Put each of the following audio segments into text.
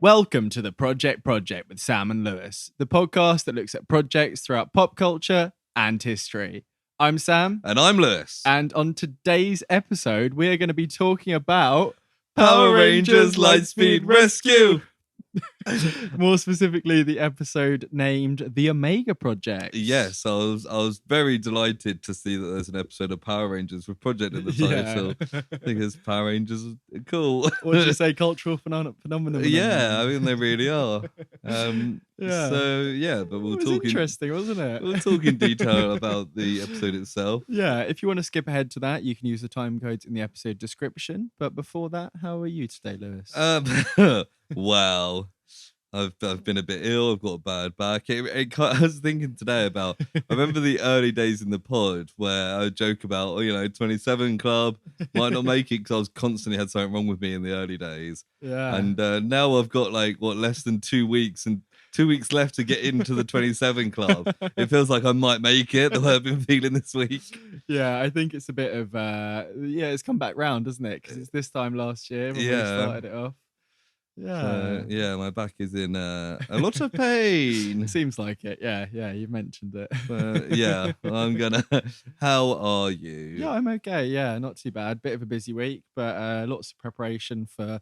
Welcome to the Project with Sam and Lewis, the podcast that looks at projects throughout pop culture and history. I'm Sam. And I'm Lewis. And on today's episode, we're going to be talking about Power Rangers Lightspeed Rescue. More specifically, the episode named The Omega Project. Yes, I was very delighted to see that there's an episode of Power Rangers with Project in the title. Because Power Rangers are cool. What did you say? Cultural phenomenon? Yeah, I mean, they really are. Yeah. So, yeah, but we'll it was talk interesting, wasn't it? We'll talk in detail about the episode itself. Yeah, if you want to skip ahead to that, you can use the time codes in the episode description. But before that, how are you today, Lewis? Well, I've been a bit ill. I've got a bad back. I was thinking today about, I remember the early days in the pod where I would joke about, 27 Club, might not make it because I was constantly had something wrong with me in the early days. Yeah. And now I've got less than 2 weeks and 2 weeks left to get into the 27 Club. It feels like I might make it, the way I've been feeling this week. Yeah, I think it's a bit of, it's come back round, doesn't it? Because it's this time last year when we started it off. Yeah, my back is in a lot of pain. Seems like it. Yeah, you mentioned it. I'm gonna. How are you? Yeah, I'm okay. Yeah, not too bad. Bit of a busy week, but lots of preparation for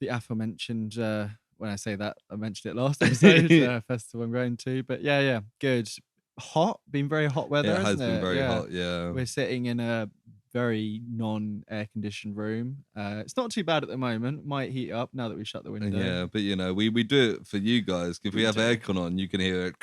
the aforementioned. When I say that, I mentioned it last episode. Festival I'm going to, but yeah, good. Hot, been very hot weather. It has hasn't been very hot. Yeah, we're sitting in a very non-air conditioned room. It's not too bad at the moment. Might heat up now that we shut the window. Yeah, but we do it for you guys. If we have aircon on, you can hear it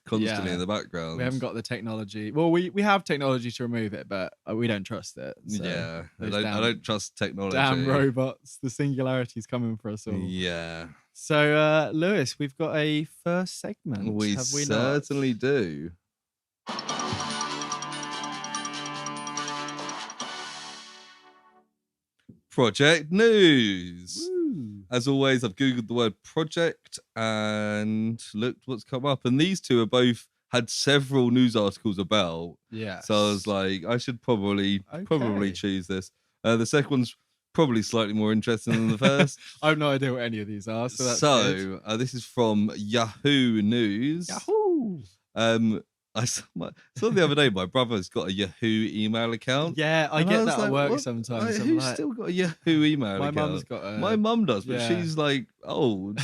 constantly in the background. We haven't got the technology. Well, we have technology to remove it, but we don't trust it. So yeah, I don't trust technology. Damn robots! The singularity's coming for us all. Yeah. So, Lewis, we've got a first segment. We certainly do. Project news. Woo. As always, I've googled the word project and looked what's come up, and these two are both had several news articles about. Yeah. So I was like, I should probably choose this. The second one's probably slightly more interesting than the first. I have no idea what any of these are. So that's good. This is from Yahoo News. Yahoo. I saw the other day my brother's got a Yahoo email account. Yeah, I get that at work sometimes. Who's still got a Yahoo email account? My mum's got a... My mum does, but she's like old.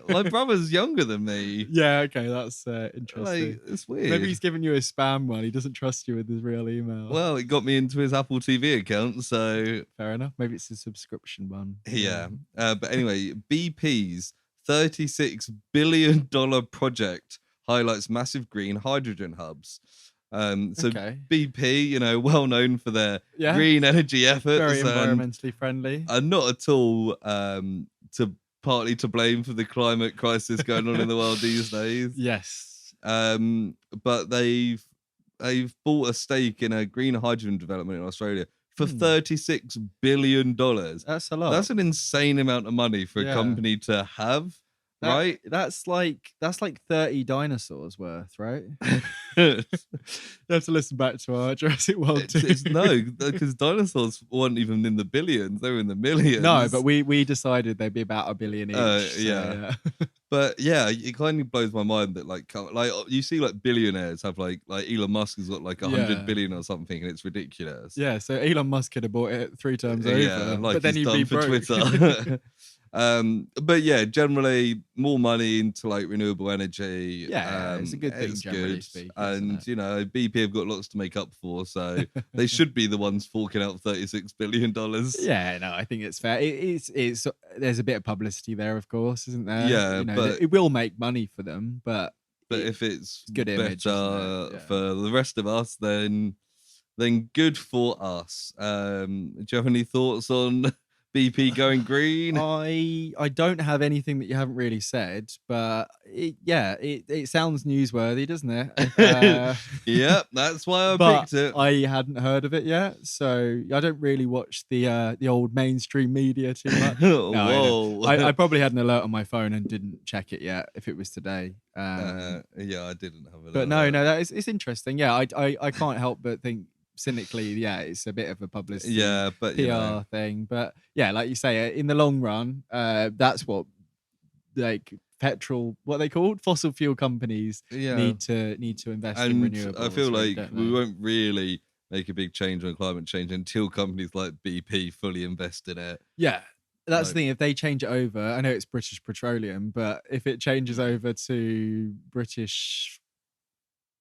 My brother's younger than me. Yeah, okay, that's interesting. It's weird. Maybe he's giving you a spam one. He doesn't trust you with his real email. Well, it got me into his Apple TV account, so... Fair enough. Maybe it's a subscription one. Yeah. But anyway, BP's $36 billion project highlights massive green hydrogen hubs. BP, well known for their green energy efforts. Very environmentally friendly. And not at all partly to blame for the climate crisis going on in the world these days. Yes. But they've bought a stake in a green hydrogen development in Australia for $36 billion. That's a lot. That's an insane amount of money for a company to have. Right, that's like 30 dinosaurs worth, right? You have to listen back to our Jurassic World 2. No, because dinosaurs weren't even in the billions; they were in the millions. No, but we decided they'd be about $1 billion each. Yeah. But yeah, it kind of blows my mind that you see billionaires have like Elon Musk has got 100 billion or something, and it's ridiculous. Yeah, so Elon Musk could have bought it 3 times over. Yeah, but then he'd be broke. Twitter. But yeah, generally more money into renewable energy. Yeah, it's a good thing, generally speaking. And BP have got lots to make up for, so they should be the ones forking out $36 billion. Yeah, no, I think it's fair. It's there's a bit of publicity there, of course, isn't there? Yeah, but it will make money for them, but if it's good image for the rest of us, then good for us. Do you have any thoughts on BP going green? I don't have anything that you haven't really said, but it sounds newsworthy, doesn't it? Yep, that's why I picked it. I hadn't heard of it yet, so I don't really watch the old mainstream media too much. Whoa! I probably had an alert on my phone and didn't check it yet. If it was today, I didn't have it. But no, it's interesting. Yeah, I can't help but think cynically, it's a bit of a publicity but PR thing. But yeah, like you say, in the long run, that's what like petrol, what are they called, fossil fuel companies Yeah. need to invest in And renewables. I feel really, like don't we they? won't really make a big change on climate change until companies like BP fully invest in it. Yeah, that's Like- the thing. If they change it over, I know it's British Petroleum, but if it changes over to British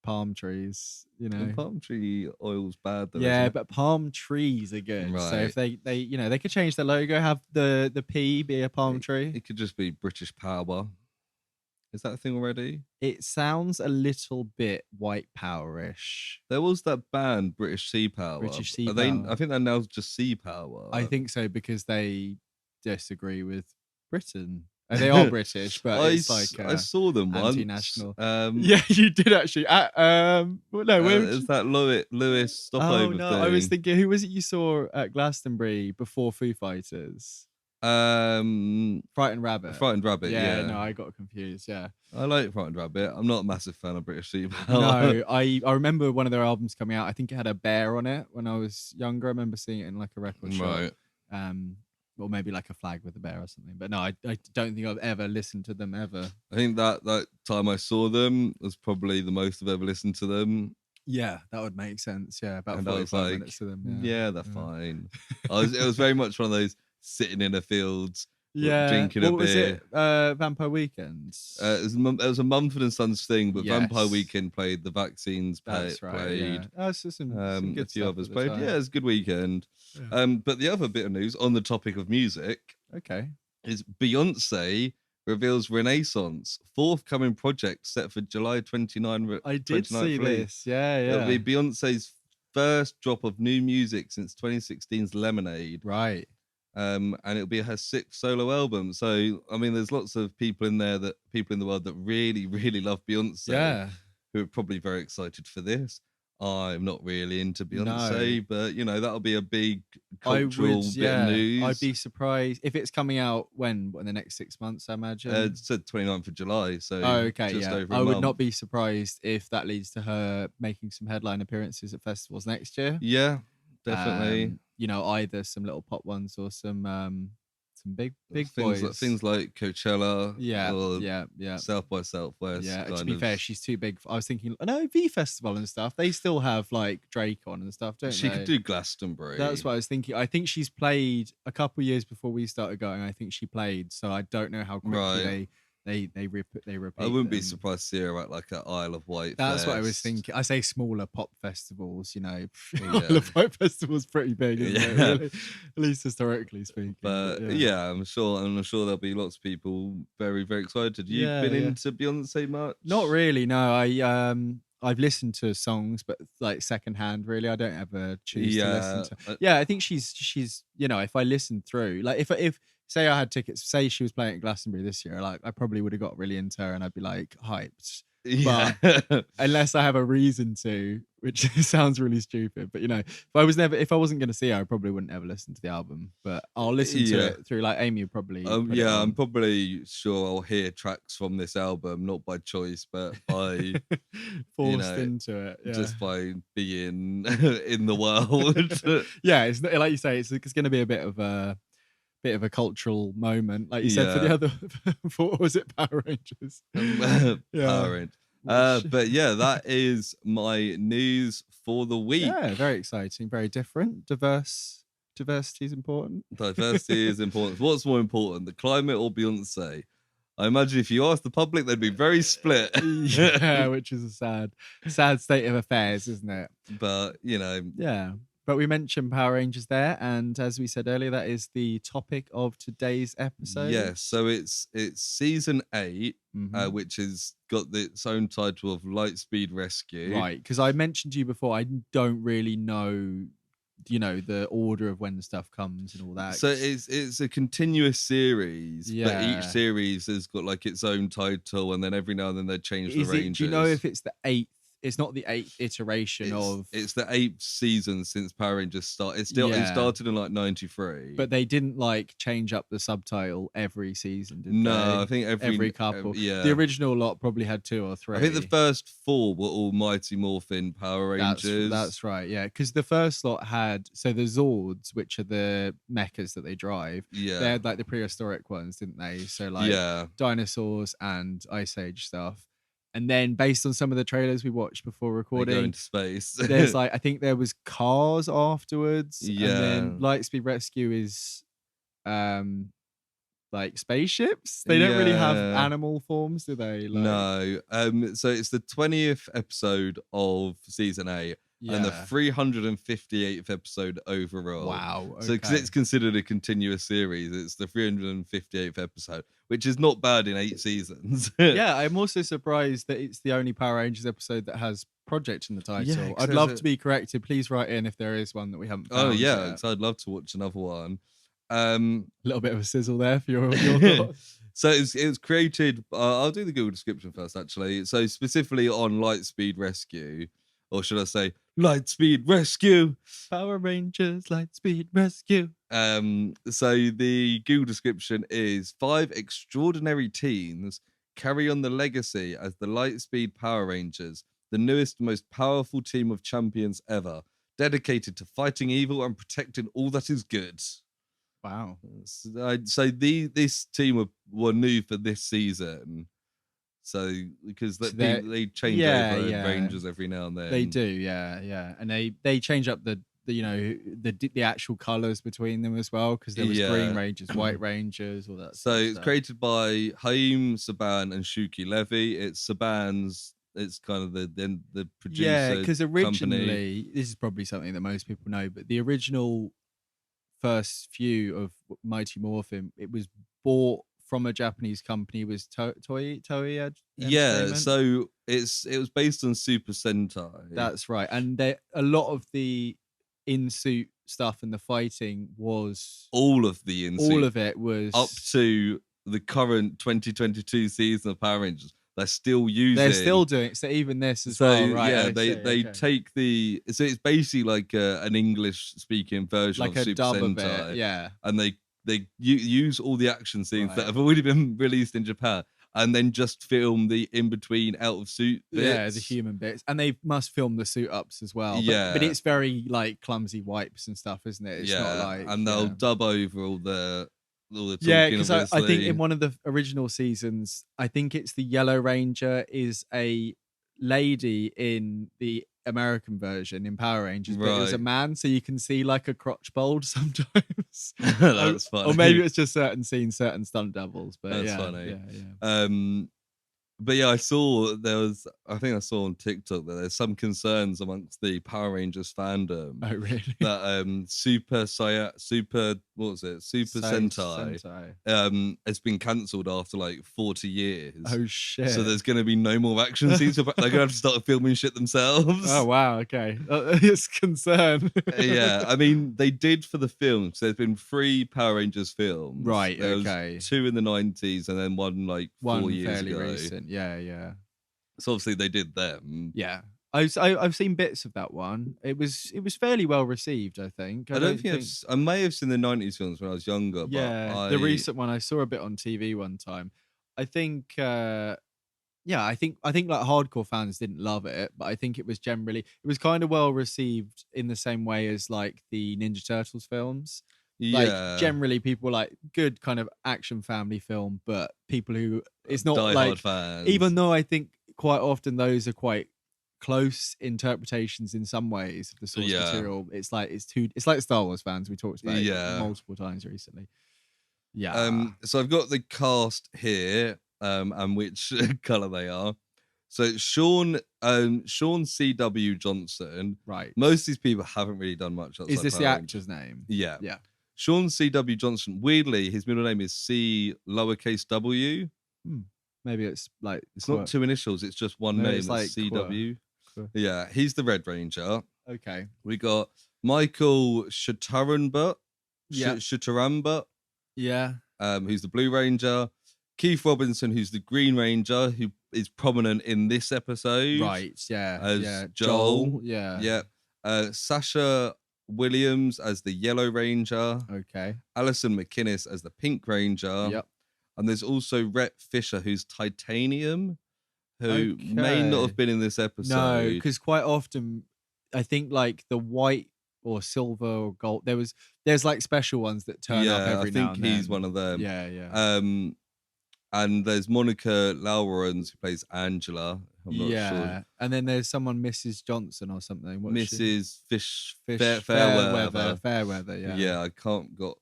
palm trees, And palm tree oil's bad though, yeah, isn't it? but palm trees are good. So if Right. they they could change the logo, have the P be a palm tree. It could just be British Power. Is that a thing already? It sounds a little bit white powerish. There was that band, British Sea Power. British Sea Are they? Power. I think they're now just Sea Power. I think so because they disagree with Britain. They are British, but it's like I saw them once. anti-national. Yeah, you did actually. Well, no, is that Lewis stopover no, thing? I was thinking, who was it you saw at Glastonbury before Foo Fighters? Frightened Rabbit. Yeah, no, I got confused. Yeah, I like Frightened Rabbit. I'm not a massive fan of British Sea Power. no, I remember one of their albums coming out. I think it had a bear on it when I was younger. I remember seeing it in like a record shop. Right. Or maybe like a flag with a bear or something. But no, I don't think I've ever listened to them ever. I think that time I saw them was probably the most I've ever listened to them. Yeah, that would make sense. Yeah, about And 45 minutes to them. Yeah, they're fine. It was very much one of those sitting in a field, drinking what a was beer. it? Vampire Weekends. It was a Mumford & Sons thing, but Yes. Vampire Weekend played, The Vaccines That's played, right. Yeah. Oh, so some good a few stuff others at the played. time. Yeah, it was a good weekend. Yeah. But the other bit of news on the topic of music Okay. is Beyonce reveals Renaissance, forthcoming project set for July 29. I did see 2023. this. Yeah. It'll be Beyonce's first drop of new music since 2016's Lemonade. Right. And it'll be her 6th solo album. So I mean, there's lots of people in the world that really, really love Beyonce. Yeah. Who are probably very excited for this. I'm not really into Beyonce, but that'll be a big cultural bit of news. I'd be surprised if it's coming out in the next 6 months, I imagine. It said 29th of July, so okay, just over a I would month. not be surprised if that leads to her making some headline appearances at festivals next year. Yeah, definitely. Either some little pop ones or some big things boys. Things like Coachella, yeah, South by Southwest. Yeah, to be fair, she's too big. I was thinking, no, V Festival and stuff. They still have like Drake on and stuff, don't they? She could do Glastonbury. That's what I was thinking. I think she's played a couple years before we started going. I think she played, so I don't know how quickly they repeat. I wouldn't be surprised to see her at like an Isle of Wight. That's what I was thinking. I say smaller pop festivals, Isle of Wight festival's pretty big, isn't it? Really? At least historically speaking. But I'm sure there'll be lots of people very, very excited. You've been into Beyonce much? Not really, no. I've listened to songs, but like secondhand, really. I don't ever choose to listen to. I think she's if I listen through, like if say I had tickets, say she was playing at Glastonbury this year, like I probably would have got really into her and I'd be like hyped. Yeah. But unless I have a reason to, which sounds really stupid, but if I wasn't going to see her, I probably wouldn't ever listen to the album. But I'll listen to it through. Like Amy would probably. I'm probably sure I'll hear tracks from this album, not by choice, but by forced into it, just by being in the world. Yeah, it's like you say, it's going to be a bit of a cultural moment, like you said, for the other. What was it, Power Rangers? Power Rangers. But that is my news for the week. Yeah, very exciting, very different, diverse. Diversity is important. Diversity is important. What's more important, the climate or Beyonce? I imagine if you ask the public, they'd be very split. Yeah, which is a sad state of affairs, isn't it? But yeah. But we mentioned Power Rangers there, and as we said earlier, that is the topic of today's episode. Yes, so it's season 8, which has got its own title of Lightspeed Rescue. Right, because I mentioned to you before, I don't really know, the order of when stuff comes and all that. So it's a continuous series, but each series has got like its own title, and then every now and then they change the Rangers. Do you know if it's the 8th it's not the 8th iteration of. It's the 8th season since Power Rangers started. It started in like 93. But they didn't like change up the subtitle every season, did they? No, I think every couple. yeah. The original lot probably had 2 or 3. I think the first 4 were all Mighty Morphin Power Rangers. That's right, yeah. Because the first lot had the Zords, which are the mechas that they drive. Yeah. They had like the prehistoric ones, didn't they? So like dinosaurs and Ice Age stuff. And then based on some of the trailers we watched before recording, they go into space. There's I think there was cars afterwards. Yeah. And then Lightspeed Rescue is like spaceships. They don't really have animal forms, do they? No. So it's the 20th episode of season 8. Yeah. And the 358th episode overall. Wow. Okay. So because it's considered a continuous series, it's the 358th episode, which is not bad in 8 seasons. Yeah, I'm also surprised that it's the only Power Rangers episode that has project in the title. Yeah, I'd love to be corrected. Please write in if there is one that we haven't found. Oh yeah, because I'd love to watch another one. A little bit of a sizzle there for your thoughts. So it was created. I'll do the Google description first, actually. So specifically on Lightspeed Rescue, or should I say Lightspeed Rescue? Power Rangers Lightspeed Rescue. So the Google description is 5 extraordinary teens carry on the legacy as the Lightspeed Power Rangers, the newest, most powerful team of champions ever, dedicated to fighting evil and protecting all that is good. Wow. So this team were new for this season. So because they change over Rangers every now and then. They do, yeah. And they change up the actual colours between them as well, because there was Green Rangers, White Rangers, all that. So it's created by Haim Saban and Shuki Levy. It's Saban's. It's kind of the producer. Yeah, because originally, this is probably something that most people know, but the original first few of Mighty Morphin, it was bought from a Japanese company. It was Toei. Yeah, so it was based on Super Sentai. That's right, and a lot of the in-suit stuff and the fighting was all of it was up to the current 2022 season of Power Rangers. They're still using. They're still doing it. So even this as well, right? Yeah, they take the. So it's basically like an English-speaking version like of Super Sentai. Bit, yeah. And they use all the action scenes that have already been released in Japan, and then just film the in-between out-of-suit bits. Yeah, the human bits. And they must film the suit-ups as well. But it's very like clumsy wipes and stuff, isn't it? It's not like, and they'll dub over all the talking. Yeah, because I think in one of the original seasons, I think it's the Yellow Ranger is a lady in the American version in Power Rangers, but it was a man, so you can see like a crotch bulge sometimes. That's funny. Or maybe it's just certain scenes, certain stunt doubles. But that's funny. Yeah. But yeah, I saw on TikTok that there's some concerns amongst the Power Rangers fandom. Oh, really? That Super Sentai has been cancelled after like 40 years. Oh shit! So there's going to be no more action scenes. They're going to have to start filming shit themselves. Oh wow, okay. It's concern. Yeah, I mean they did for the films. There's been 3 Power Rangers films. Right. There okay. was 2 in the 90s and then one 4 years fairly ago. Recent. Yeah. So obviously they did them. Yeah. I've seen bits of that one. It was fairly well received, I think. I don't think I may have seen the 90s films when I was younger. Yeah, but the recent one I saw a bit on TV one time. I think I think like hardcore fans didn't love it, but I think it was kind of well received in the same way as like the Ninja Turtles films. Yeah. Like generally people were like good kind of action family film, but people who it's not Die like hard fans. Even though I think quite often those are quite close interpretations in some ways of the source material. It's like Star Wars fans we talked about multiple times recently. Yeah. So I've got the cast here, and which color they are. So it's Sean C.W. Johnson. Right. Most of these people haven't really done much. Is this the actor's name? Yeah. Yeah. Sean C.W. Johnson. Weirdly, his middle name is C lowercase W. Maybe it's like it's not 2 initials. It's just one name. It's like C.W. Yeah, he's the Red Ranger. Okay. We got Michael Shataranbut. Yeah. Shataranbut. Yeah. Who's the Blue Ranger. Keith Robinson, who's the Green Ranger, who is prominent in this episode. Right. Yeah. As Yeah. Joel. Yeah. Yeah. Sasha Williams as the Yellow Ranger. Okay. Alison McInnes as the Pink Ranger. Yep. And there's also Rhett Fisher, who's Titanium, who may not Okay. have been in this episode. No, because quite often, I think like the white or silver or gold, there's like special ones that turn up every now and then. I think he's one of them. Yeah. And there's Monica Lawrence who plays Angela. I'm not sure. And then there's someone, Mrs. Johnson or something. What's she? Fish Fairweather. Yeah. Yeah, I haven't got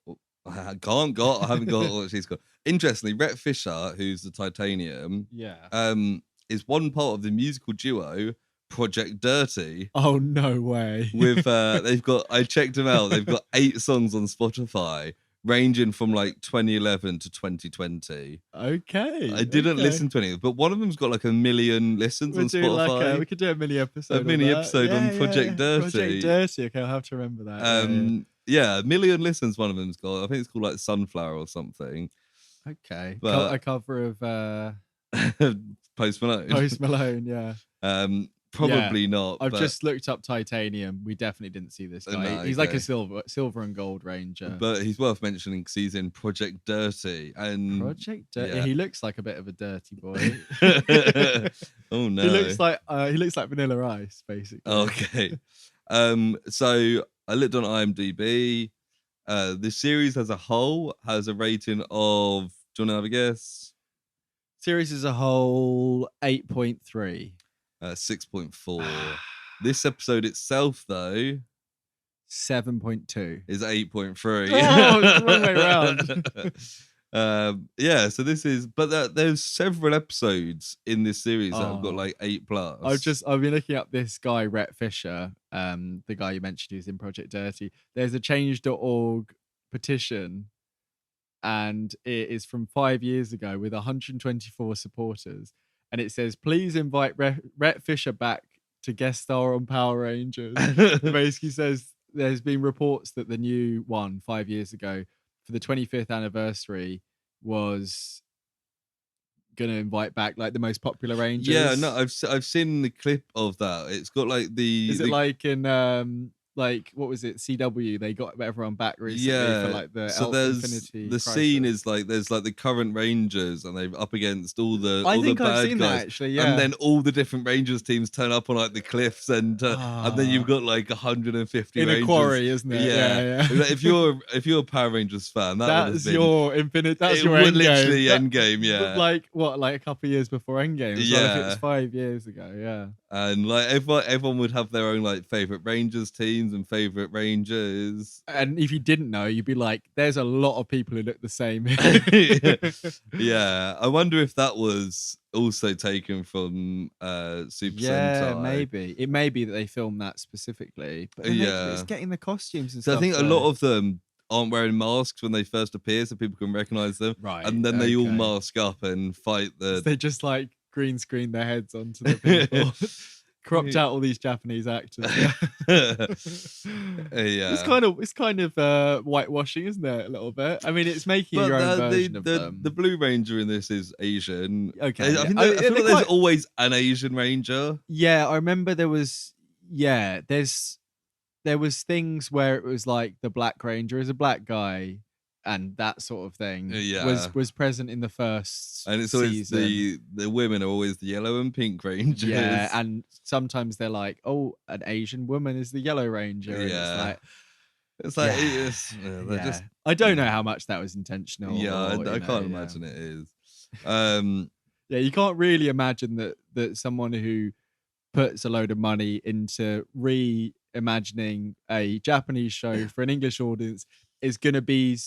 what she's got. Interestingly, Rhett Fisher, who's the Titanium, is one part of the musical duo Project Dirty. Oh no way! With I checked them out. They've got 8 songs on Spotify, ranging from like 2011 to 2020. Okay. I didn't listen to any, but one of them's got like 1 million listens on Spotify. We could do a mini episode. On Project Dirty. Project Dirty. Okay, I'll have to remember that. 1 million listens. One of them's got. I think it's called like Sunflower or something. Okay. But a cover of Post Malone. Post Malone. Yeah. Probably not. I've just looked up Titanium. We definitely didn't see this guy. No, he's like a silver and gold ranger. But he's worth mentioning because he's in Project Dirty. And Project Dirty. Yeah. He looks like a bit of a dirty boy. Oh no. He looks like Vanilla Ice, basically. Okay. So I looked on IMDb. The series as a whole has a rating of. Do you want to have a guess? Series as a whole, 8.3. 6.4. This episode itself, though, 7.2 is 8.3. Oh, it's the wrong way around. So this is, but there's several episodes in this series that have got like 8+. I've been looking up this guy, Rhett Fisher, the guy you mentioned who's in Project Dirty. There's a change.org petition, and it is from 5 years ago with 124 supporters. And it says, please invite Rhett Fisher back to guest star on Power Rangers. It basically says there's been reports that the new one 5 years ago for the 25th anniversary was going to invite back like the most popular Rangers. Yeah, no, I've seen the clip of that. It's got like the... Is it like in... like what was it, CW? They got everyone back recently for like the Infinity the Crisis. Scene is like there's like the current Rangers and they're up against all the I all think the I've bad seen guys. that actually, yeah. And then all the different Rangers teams turn up on like the cliffs and then you've got like 150 in Rangers. a quarry, isn't it? Yeah. If you're a Power Rangers fan, that's your Infinite. That's your Endgame. Literally Endgame. Yeah. Like what? Like a couple of years before Endgame. Well, if it was 5 years ago. Yeah. And like everyone would have their own like favorite Rangers teams and favorite Rangers. And if you didn't know, you'd be like, "There's a lot of people who look the same." Yeah, I wonder if that was also taken from Super Sentai. Yeah, maybe it may be that they filmed that specifically. But it's getting the costumes and stuff. So I think a lot of them aren't wearing masks when they first appear, so people can recognize them. Right, and then they all mask up and fight the. They just like green screen their heads onto the people. Cropped out all these Japanese actors. It's kind of whitewashing, isn't it? A little bit. I mean, it's making your own version of them. The Blue Ranger in this is Asian. Okay, I feel like there's always an Asian Ranger. Yeah, I remember there was things where it was like the Black Ranger is a black guy. And that sort of thing was present in the first and it's always season. the women are always the yellow and pink Rangers. Yeah, and sometimes they're like, oh, an Asian woman is the Yellow Ranger. And just I don't know how much that was intentional. Yeah, I can't imagine it is. Yeah, you can't really imagine that someone who puts a load of money into reimagining a Japanese show for an English audience is going to be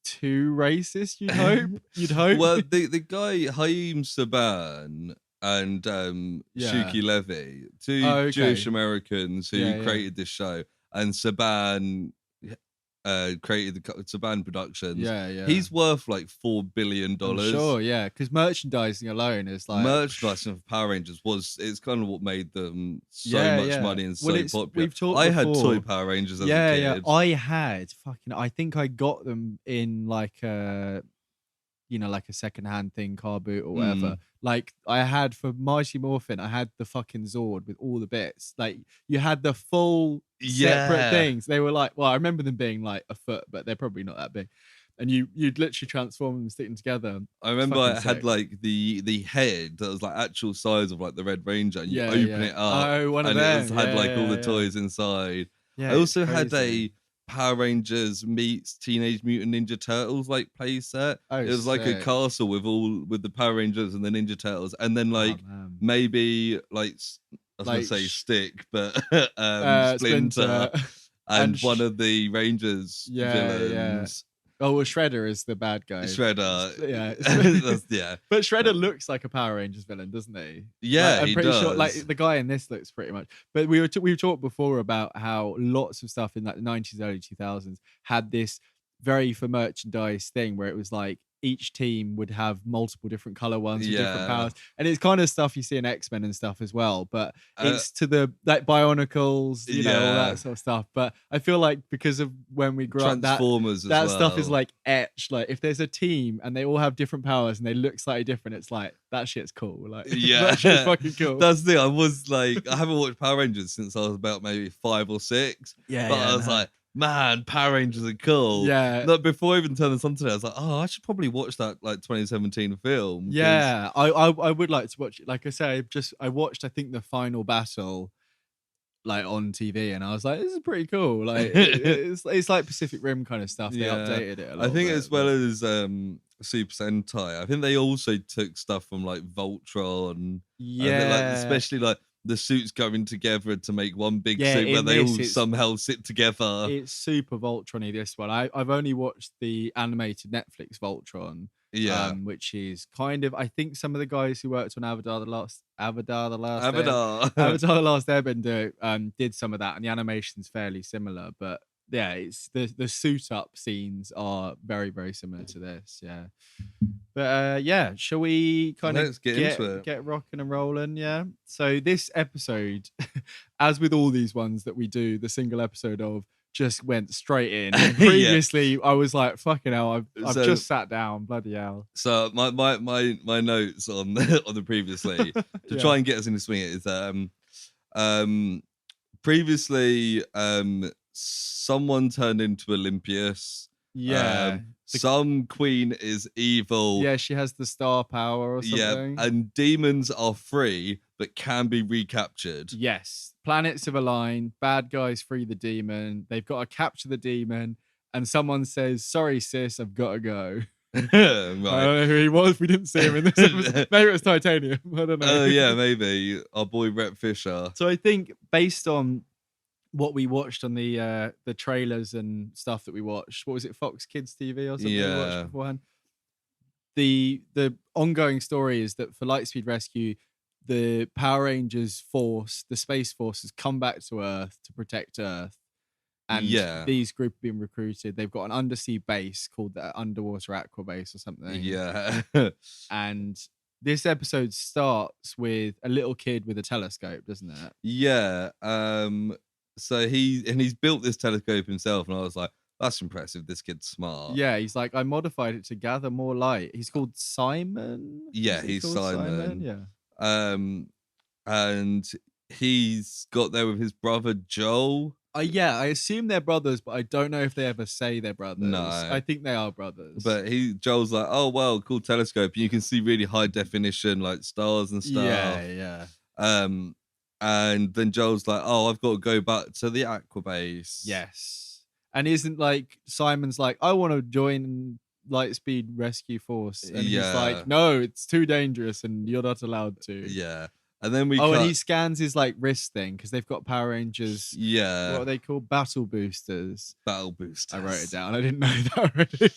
too racist, you'd hope. Well, the guy Haim Saban and Shuki Levy, two Jewish Americans who created this show, and Saban created the Saban Productions. Yeah. He's worth like $4 billion. Sure, yeah, because merchandising alone is like merchandising for Power Rangers it's kind of what made them so much money and so popular. I had toy Power Rangers as a kid. I had I think I got them in like you know, like a secondhand thing, car boot or whatever. Mm. Like I had for Mighty Morphin, I had the fucking Zord with all the bits. Like you had the full separate Yeah. things. They were like, well, I remember them being like a foot, but they're probably not that big. And you'd literally transform them and stick them together. I remember fucking I had sick. like the head that was like actual size of like the Red Ranger, and you Yeah, open yeah. it up, Oh, one of and them. had Yeah, like all the yeah. toys inside. Yeah, I it's also had crazy. a Power Rangers meets Teenage Mutant Ninja Turtles like play set. Oh, It was like a sick. castle with the Power Rangers and the Ninja Turtles, and then like Oh, man. maybe like I was gonna Like say Stick, but Splinter Splinter and and one of the Rangers yeah, yeah. villains, Oh, well, Shredder is the bad guy. Shredder. Yeah. Yeah. But Shredder looks like a Power Rangers villain, doesn't he? Yeah, Like, I'm he pretty sure. Like does. the guy in this looks pretty much. But we talked before about how lots of stuff in like the 90s, early 2000s had this very for merchandise thing where it was like each team would have multiple different color ones with different Yeah. powers, and it's kind of stuff you see in X-Men and stuff as well. But Uh, it's to the like Bionicles, you know, all Yeah. that sort of stuff. But I feel like because of when we grew up, Transformers that as stuff is well. like etched. Like if there's a team and they all have different powers and they look slightly different, it's like that shit's cool. Like Yeah. that shit's fucking cool. That's the thing. I was like, I haven't watched Power Rangers since I was about maybe 5 or 6. Yeah, But yeah, I was no. like, man, Power Rangers are cool. Yeah. Like, before I even turned this on today, I was like, oh, I should probably watch that like 2017 film. 'cause- Yeah, I would like to watch it. Like I say, I watched I think the final battle like on TV, and I was like, this is pretty cool. Like it's like Pacific Rim kind of stuff. They Yeah. updated it a I little think bit, as well but- as Super Sentai, I think they also took stuff from like Voltron. yeah, Like, especially like the suits going together to make one big Yeah, suit where in they all this, it's- somehow sit together. it's super Voltron-y, this one. I've only watched the animated Netflix Voltron. Yeah. Which is kind of, I think some of the guys who worked on Avatar the Last Avatar. Avatar the Last Airbender did some of that, and the animation's fairly similar. But yeah, it's the suit up scenes are very, very similar to this. Yeah. But yeah, shall we kind Let's of get into it. get rocking and rolling? Yeah. So this episode, as with all these ones that we do, the single episode of, just went straight in. Yeah. Previously, I was like, "Fucking hell!" I've So- just sat down. Bloody hell! So my notes on on the previously to Yeah. try and get us into swing it is previously someone turned into Olympius. Yeah, Some queen is evil. yeah. She has the star power or something. Yeah, and demons are free but can be recaptured. Yes, planets have aligned. Bad guys free the demon. They've got to capture the demon, and someone says, "Sorry, sis, I've got to go." I Right. don't know who he was. We didn't see him in this episode. Maybe it was Titanium. I don't know. Oh yeah, maybe our boy Rhett Fisher. So I think based on what we watched on the trailers and stuff that we watched, what was it, Fox Kids TV or something we Yeah. watched beforehand? The ongoing story is that for Lightspeed Rescue, the Power Rangers force, the Space Force, has come back to Earth to protect Earth. And Yeah. these group have been recruited. They've got an undersea base called the Underwater Aqua Base or something. Yeah. And this episode starts with a little kid with a telescope, doesn't it? Yeah. So he's built this telescope himself, and I was like, that's impressive. This kid's smart. Yeah, he's like, I modified it to gather more light. He's called Simon. Yeah, Is he he's called Simon. Yeah. And he's got there with his brother Joel. Yeah, I assume they're brothers, but I don't know if they ever say they're brothers. No. I think they are brothers. But Joel's like, oh wow, cool telescope. And you can see really high definition like stars and stuff. yeah. And then Joel's like, oh, I've got to go back to the Aqua Base. Yes. And isn't like Simon's like, I want to join Lightspeed Rescue Force. And he's Yeah. like, no, it's too dangerous and you're not allowed to. Yeah. And then we and he scans his like wrist thing because they've got Power Rangers. Yeah. What are they called? Battle boosters. Battle boosters. I wrote it down. I didn't know that already.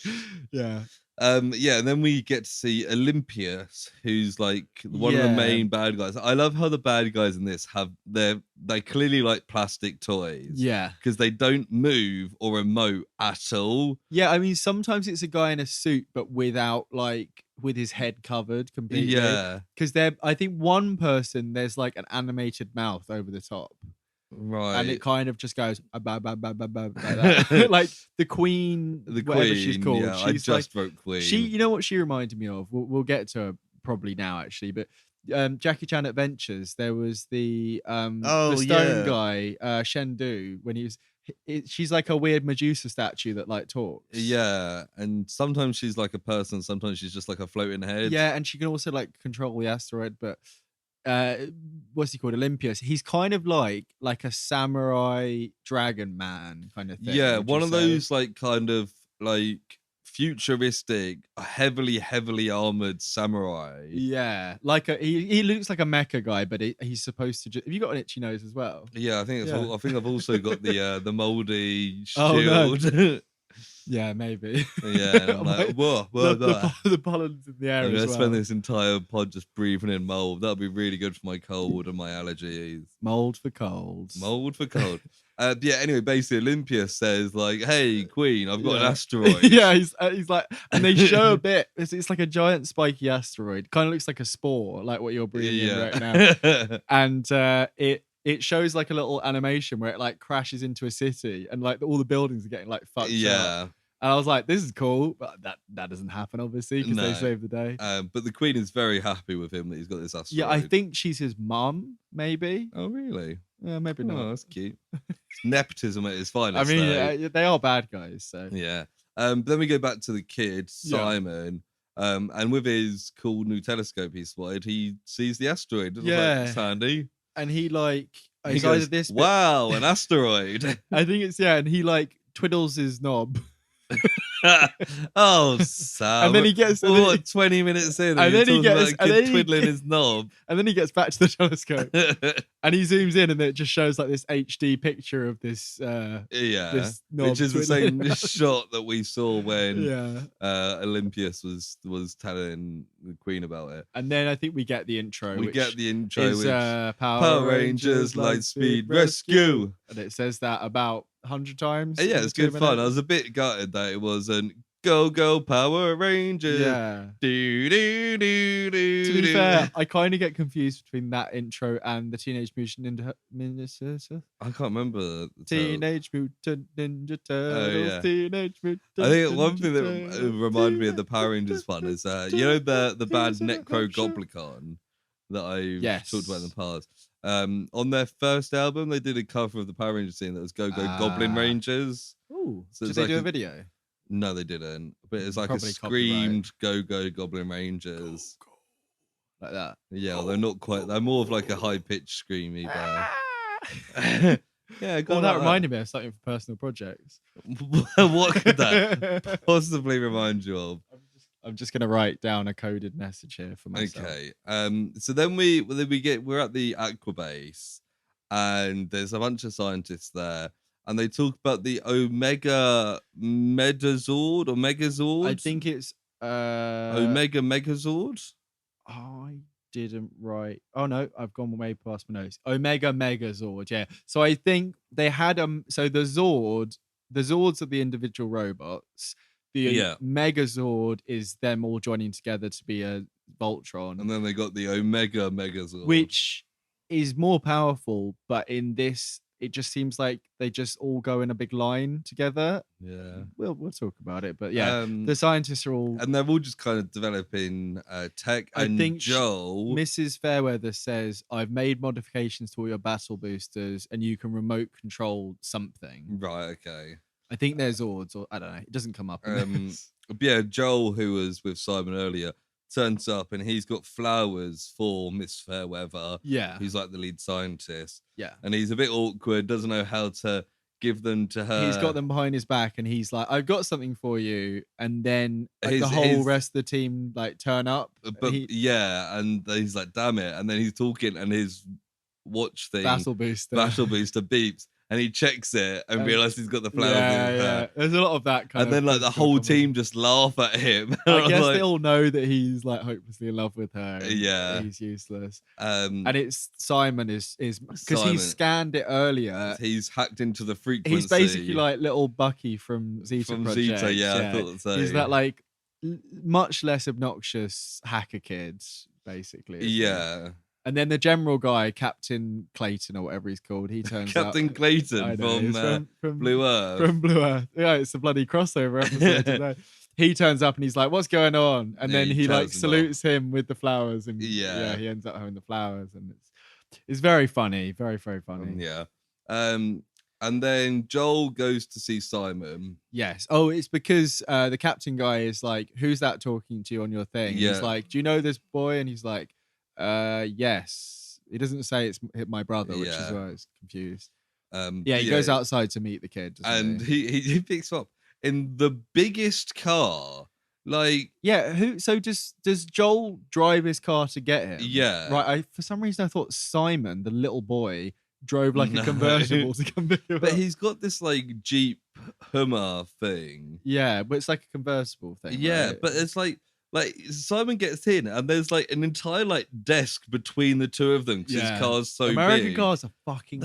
Yeah. Yeah, and then we get to see Olympius, who's like one of the Yeah. main bad guys. I love how the bad guys in this have they clearly like plastic toys. Yeah. Because they don't move or emote at all. Yeah. I mean, sometimes it's a guy in a suit, but without with his head covered completely. Yeah. Because I think one person, there's like an animated mouth over the top. Right. And it kind of just goes like that. Like the Queen, whatever she's called. Yeah, I She's just like, wrote Queen. you know what she reminded me of? We'll get to her probably now, actually. But Jackie Chan Adventures, there was the stone guy, Shendu, when he was. She's like a weird Medusa statue that like talks. Yeah, and sometimes she's like a person, sometimes she's just like a floating head. Yeah, and she can also like control the asteroid, but what's he called? Olympius. He's kind of like a samurai dragon man kind of thing. Yeah, one of those like kind of like futuristic, heavily armored samurai. Yeah, like he looks like a mecha guy, but he's supposed to. Have you got an itchy nose as well? Yeah, I think I think I've also got the moldy Oh, shield. No. Yeah, maybe. Yeah, I'm like, whoa, the pollen's in the air. I'm gonna as well. spend this entire pod just breathing in mold. That'll be really good for my cold and my allergies. Mold for colds. Mold for cold. Yeah. Anyway, basically, Olympius says like, "Hey, Queen, I've got an asteroid." Yeah, he's like, and they show a bit. It's like a giant spiky asteroid. Kind of looks like a spore, like what you're breathing in right now. And it shows like a little animation where it like crashes into a city, and like all the buildings are getting like fucked up. And I was like, this is cool, but that doesn't happen obviously because they saved the day. But the Queen is very happy with him that he's got this asteroid. Yeah, I think she's his mum, maybe. Oh, really? Yeah, maybe not. Oh, that's cute. It's nepotism at its finest. I mean, they are bad guys, so yeah. But then we go back to the kid Simon, and with his cool new telescope he spotted, he sees the asteroid. Yeah, like, it's handy. And he like he goes, this wow, an asteroid. I think it's and he like twiddles his knob. Oh, Sam. And then he gets 20 minutes in, and then he gets twiddling his knob, and then he gets back to the telescope, and he zooms in, and it just shows like this HD picture of this. This knob, which is the same shot that we saw when Olympius was telling the Queen about it. And then I think we get the intro. We get the intro, is, which Power Rangers Lightspeed Rescue, and it says that about 100 times. Yeah, it's good fun. I was a bit gutted that it wasn't Go Power Rangers. Yeah. To be fair, I kind of get confused between that intro and the Teenage Mutant Ninja Turtles. I can't remember the Teenage Mutant Ninja Turtles. Oh, yeah. Teenage Mutant. I think one thing that reminded me of the Power Rangers one is you know the band Necro Goblicon that I talked about in the past. On their first album, they did a cover of the Power Rangers scene that was Go Goblin Rangers. Ooh, so did they do a video? No, they didn't. But it's like probably a screamed Go Goblin Rangers. Go. Like that. Yeah, they're not quite. They're more of like a high pitched screamy bear. Yeah, well, that reminded me of something for personal projects. What could that possibly remind you of? I'm just gonna write down a coded message here for myself. Okay. So then we're at the Aquabase, and there's a bunch of scientists there, and they talk about the Omega Megazord or Megazord. I think it's Omega Megazord. I didn't write. Oh no, I've gone way past my notes. Omega Megazord. Yeah. So I think they had so the Zords are the individual robots. The Megazord is them all joining together to be a Voltron. And then they got the Omega Megazord, which is more powerful, but in this, it just seems like they just all go in a big line together. Yeah. We'll talk about it. But yeah, the scientists are all... And they're all just kind of developing tech. I think Joel... Mrs. Fairweather says, I've made modifications to all your battle boosters and you can remote control something. Right, okay. I think there's Zords, or I don't know. It doesn't come up. Yeah, Joel, who was with Simon earlier, turns up and he's got flowers for Miss Fairweather. Yeah. Who's like the lead scientist. Yeah. And he's a bit awkward, doesn't know how to give them to her. He's got them behind his back and he's like, I've got something for you. And then the whole rest of the team like turn up. But and he's like, damn it. And then he's talking and his watch thing, battle booster beeps. And he checks it and realizes he's got the flowers in his hair. There's a lot of that kind of... And then like the whole team just laugh at him. I guess they all know that he's like hopelessly in love with her. Yeah. He's useless. And it's Simon is because he scanned it earlier. He's hacked into the frequency. He's basically like little Bucky from Zeta Project. Zeta, I thought so. He's that like much less obnoxious hacker kid, basically. Yeah. And then the general guy, Captain Clayton or whatever he's called, he turns out. Captain Clayton I know, from Blue Earth. From Blue Earth. Yeah, it's a bloody crossover episode today. He turns up and he's like, "What's going on?" And then he like salutes him with the flowers, and yeah, he ends up having the flowers, and it's very funny, very very funny. Yeah. And then Joel goes to see Simon. Yes. Oh, it's because the captain guy is like, "Who's that talking to you on your thing?" Yeah. He's like, "Do you know this boy?" And he's like, yes. He doesn't say it's my brother, which is why I was confused. He goes outside to meet the kid, and he picks up in the biggest car. Like, so does Joel drive his car to get him? Yeah. Right. For some reason I thought Simon, the little boy, drove like a convertible to come pick him up. But he's got this like Jeep Hummer thing. Yeah, but it's like a convertible thing. Yeah, right? but it's like Simon gets in and there's like an entire like desk between the two of them because his car's so American big. cars are fucking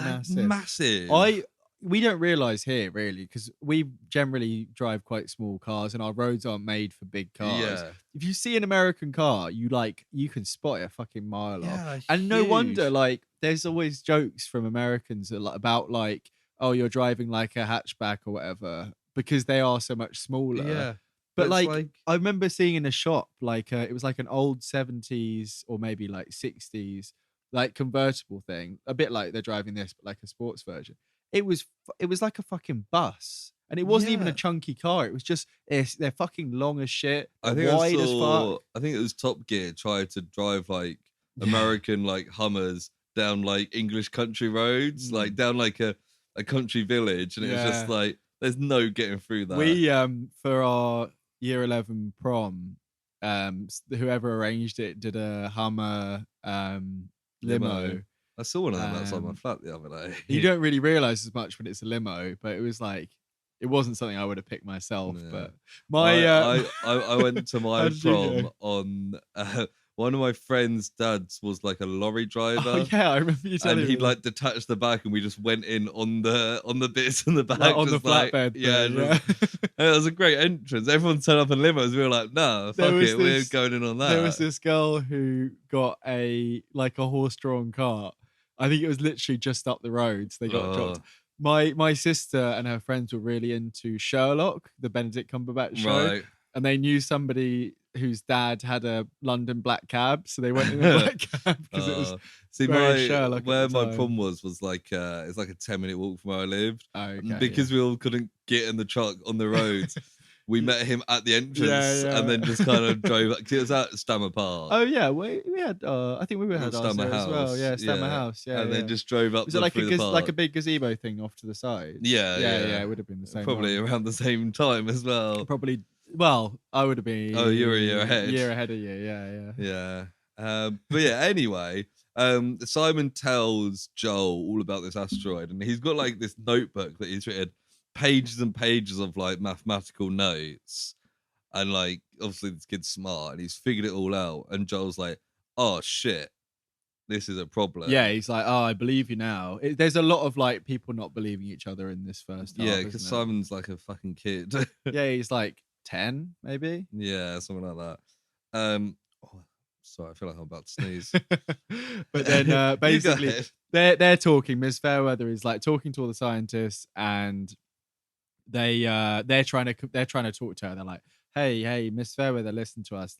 massive. We don't realize here really because we generally drive quite small cars and our roads aren't made for big cars. Yeah. If you see an American car, you can spot it a fucking mile off. And huge. No wonder like there's always jokes from Americans about like, oh, you're driving like a hatchback or whatever because they are so much smaller. Yeah. But like I remember seeing in a shop like it was like an old 70s or maybe like 60s like convertible thing, a bit like they're driving this but like a sports version. It was like a fucking bus, and it wasn't even a chunky car. It was just they're fucking long as shit, wide as fuck. I think it was Top Gear tried to drive like American like Hummers down like English country roads, like down like a country village, and it was just like there's no getting through that. We for our year 11 prom, whoever arranged it did a Hummer limo. I saw one of them outside my flat the other day. You don't really realise as much when it's a limo, but it was like it wasn't something I would have picked myself. Yeah. But I went to my prom on one of my friend's dads was like a lorry driver. Oh, yeah, I remember you telling me. And he'd like detached the back, and we just went in on the bits in the back, like on the flatbed. It was a great entrance. Everyone turned up in limos. We were like, "No, fuck it, we're going in on that." There was this girl who got a horse-drawn cart. I think it was literally just up the road. So they got dropped. My sister and her friends were really into Sherlock, the Benedict Cumberbatch show. Right. And they knew somebody whose dad had a London black cab, so they went in a black cab because it was very Sherlock. Where my prom was like it's like a 10-minute walk from where I lived. Because we all couldn't get in the truck on the roads. We met him at the entrance and then just kind of drove. Cause it was at Stammer Park. Oh yeah, we had. I think we had Stammer House as well. Yeah, Stammer House. Yeah, and then just drove up. Was it like a big gazebo thing off to the side? Yeah. It would have been the same. Probably around the same time as well. Probably. Well, I would have been. Oh, you were a year ahead. Year ahead of you. Yeah. But yeah. Anyway, Simon tells Joel all about this asteroid, and he's got like this notebook that he's written pages and pages of like mathematical notes, and like obviously this kid's smart and he's figured it all out, and Joel's like, oh shit, this is a problem. Yeah, he's like, oh, I believe you now. There's a lot of like people not believing each other in this first half. Yeah, because Simon's like a fucking kid. Yeah, he's like 10 maybe. Yeah, something like that. Sorry, I feel like I'm about to sneeze. But then basically they're talking. Ms. Fairweather is like talking to all the scientists, and they're trying to talk to her. They're like, hey, Miss Fairweather, listen to us.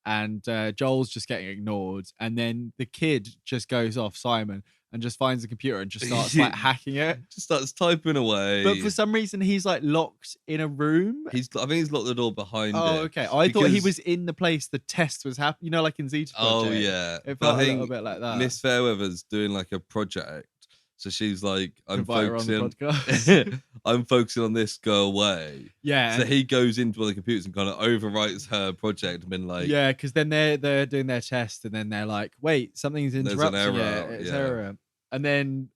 And Joel's just getting ignored, and then the kid just goes off, Simon, and just finds the computer and just starts like hacking it. Just starts typing away. But for some reason, he's like locked in a room. I think he's locked the door behind it. Oh, okay. I thought he was in the place the test was happening. You know, like in Zeta Project. Oh, yeah. It felt a little bit like that. Miss Fairweather's doing like a project. So she's like, I'm focusing on this, go away. Yeah. So he goes into one of the computers and kind of overwrites her project and been like, yeah, because then they're doing their test, and then they're like, wait, something's interrupting it. It's error. And then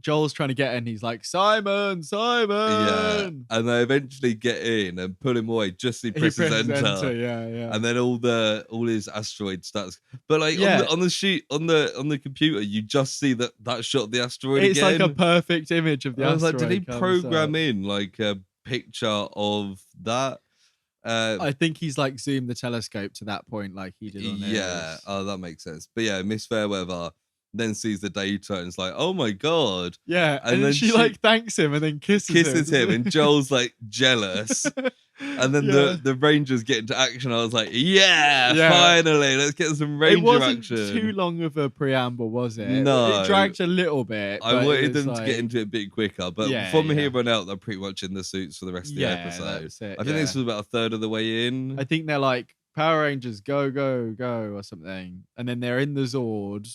Joel's trying to get in. He's like, Simon. Yeah. And they eventually get in and pull him away. Just he presses enter. Yeah. And then all his asteroid starts. But like on the sheet on the computer, you just see that shot of the asteroid. It's again. like a perfect image of the asteroid. I was like, did he program in like a picture of that? I think he's like zoomed the telescope to that point, like he did on yeah. Eris. Oh, that makes sense. But yeah, Miss Fairweather then sees the data and it's like, oh my god. Yeah, And then she like thanks him and then kisses him, and Joel's like jealous. And then the Rangers get into action. I was like, yeah, finally, let's get some Ranger it wasn't action. too long of a preamble, was it? No. It dragged a little bit. I wanted them to get into it a bit quicker, but from here on out, they're pretty much in the suits for the rest of the episode. That's it, I think this was about a third of the way in. I think they're like, Power Rangers, go, go, go, or something. And then they're in the Zord.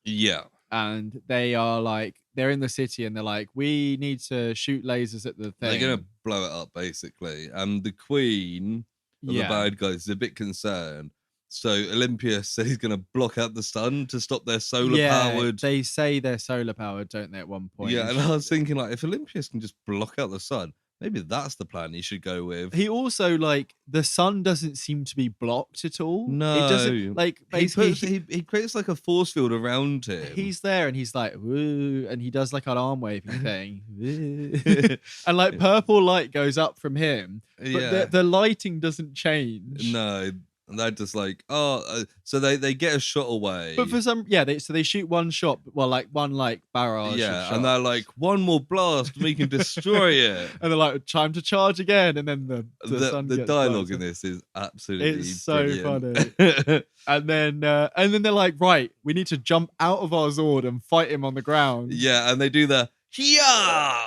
Yeah. And they are like, they're in the city and they're like, we need to shoot lasers at the thing. They're going to blow it up, basically. And the queen of the bad guys is a bit concerned. So Olympia says he's going to block out the sun to stop their solar-powered... they say they're solar-powered, don't they, at one point? Yeah, and I was thinking, like, if Olympius can just block out the sun, maybe that's the plan he should go with. He also, like, the sun doesn't seem to be blocked at all. No. It doesn't, like, basically... He creates, like, a force field around him. He's there and he's like, woo, and he does, like, an arm-waving thing. And, like, purple light goes up from him, but the lighting doesn't change. No. And they're just like, so they get a shot away. But for some, so they shoot one shot, well, like one like barrage. Yeah, and they're like, one more blast, we can destroy it. And they're like, time to charge again. And then the dialogue in this is absolutely brilliant. Funny. and then they're like, right, we need to jump out of our Zord and fight him on the ground. Yeah, and they do the yeah.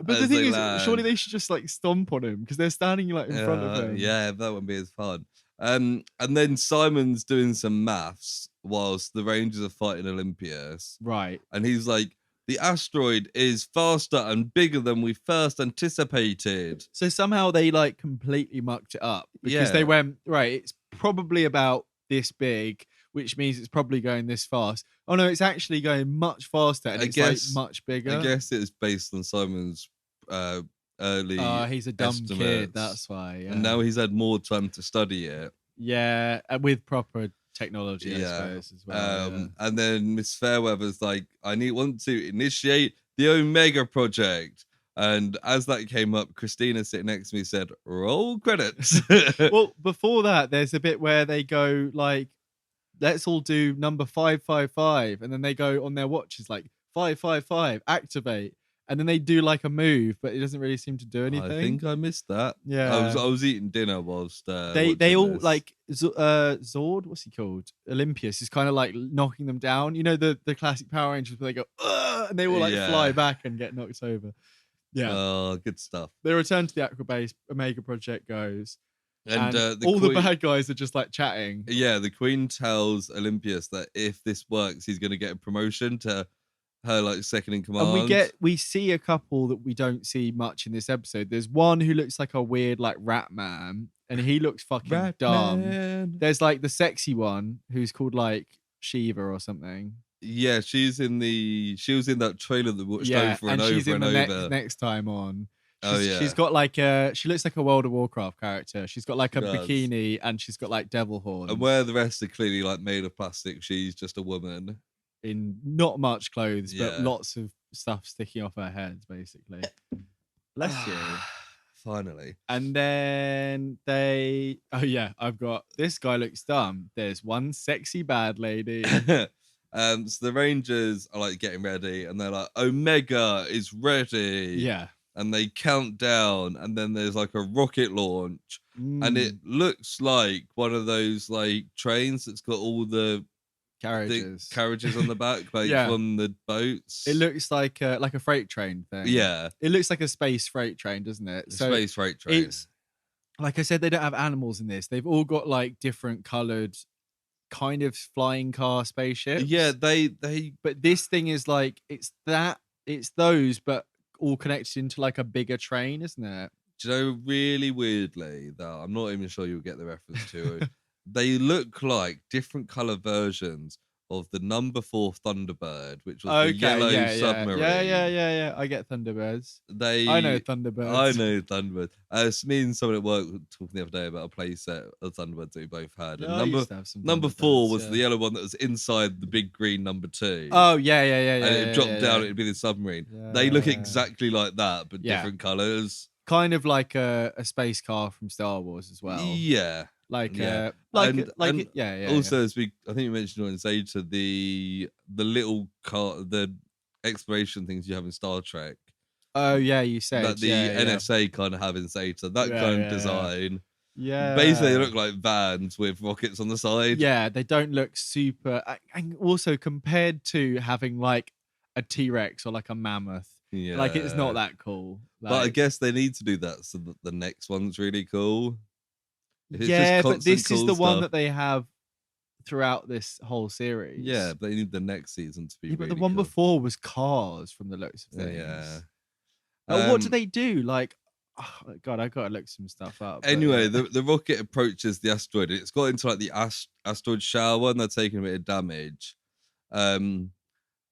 But the thing is, surely they should just like stomp on him because they're standing like in front of him. Yeah, that wouldn't be as fun. And then Simon's doing some maths whilst the Rangers are fighting Olympias. Right. And he's like, the asteroid is faster and bigger than we first anticipated. So somehow they like completely mucked it up because they went, right, it's probably about this big, which means it's probably going this fast. Oh no, it's actually going much faster and it's like much bigger. I guess it's based on Simon's early he's a dumb estimates. Kid, that's why. Yeah. And now he's had more time to study it. Yeah, with proper technology, I suppose, as well. And then Miss Fairweather's like, want to initiate the Omega Project. And as that came up, Christina sitting next to me said, roll credits. Well, before that, there's a bit where they go like, let's all do number 555. And then they go on their watches like 555, activate. And then they do like a move, but it doesn't really seem to do anything. I think I missed that. Yeah, I was eating dinner whilst they all this. Like Zord, what's he called? Olympius is kind of like knocking them down. You know the classic Power Rangers where they go and they all like fly back and get knocked over. Yeah, oh, good stuff. They return to the Aquabase. Omega Project goes, and the bad guys are just like chatting. Yeah, the Queen tells Olympius that if this works, he's going to get a promotion to her like second in command. And we see a couple that we don't see much in this episode. There's one who looks like a weird like rat man, and he looks fucking dumb. Man. There's like the sexy one who's called like Shiva or something. Yeah, she was in that trailer that watched over and over she's in and the over. Next time on. She's got like she looks like a World of Warcraft character. She's got like a bikini and she's got like devil horns. And where the rest are clearly like made of plastic, she's just a woman. In not much clothes, but lots of stuff sticking off her head, basically. Bless you. Finally. And then I've got this guy looks dumb. There's one sexy bad lady. So the Rangers are like getting ready and they're like, Omega is ready. Yeah. And they count down and then there's like a rocket launch. And it looks like one of those like trains that's got all the carriages on the back, like from the boats. It looks like a freight train thing. Yeah, it looks like a space freight train, doesn't it? Space freight train. It's like I said, they don't have animals in this. They've all got like different coloured, kind of flying car spaceships. Yeah, they. But this thing is like it's those, but all connected into like a bigger train, isn't it? Do you know, really weirdly, though, I'm not even sure you'll get the reference to it. They look like different colour versions of the number 4 Thunderbird, which was the yellow submarine. Yeah. I get Thunderbirds. I know Thunderbirds. I know Thunderbirds. It's me and someone at work were talking the other day about a play set of Thunderbirds that we both had. And number 4 was the yellow one that was inside the big green number 2. Oh, yeah. And it dropped down, it'd be the submarine. They look exactly like that, but different colours. kind of like a space car from Star Wars as well. Yeah, Like yeah, like and yeah, yeah, yeah. also as I think you mentioned on Zeta, the little car, the exploration things you have in Star Trek, Oh yeah, you said that the yeah, yeah, NSA kind of have in Zeta, that yeah, kind of yeah, yeah. design. Basically, they Yeah. look like vans with rockets on the side. Yeah, they don't look super and also compared to having like a T-Rex or like a mammoth, like it's not Yeah, that cool. but I Like guess they need to do that so that the next one's really cool. If it's just yeah, but constant this is cool the one stuff, that they have throughout this whole yeah, series. they need the next season to be Yeah, but the really one cool. before was cars from the looks of Yeah. things. What do Um. they do? Like, oh, God, I gotta look some stuff up. But Anyway, yeah, the rocket approaches the asteroid. And it's got into like the asteroid shower, and they're taking a bit of damage. Um.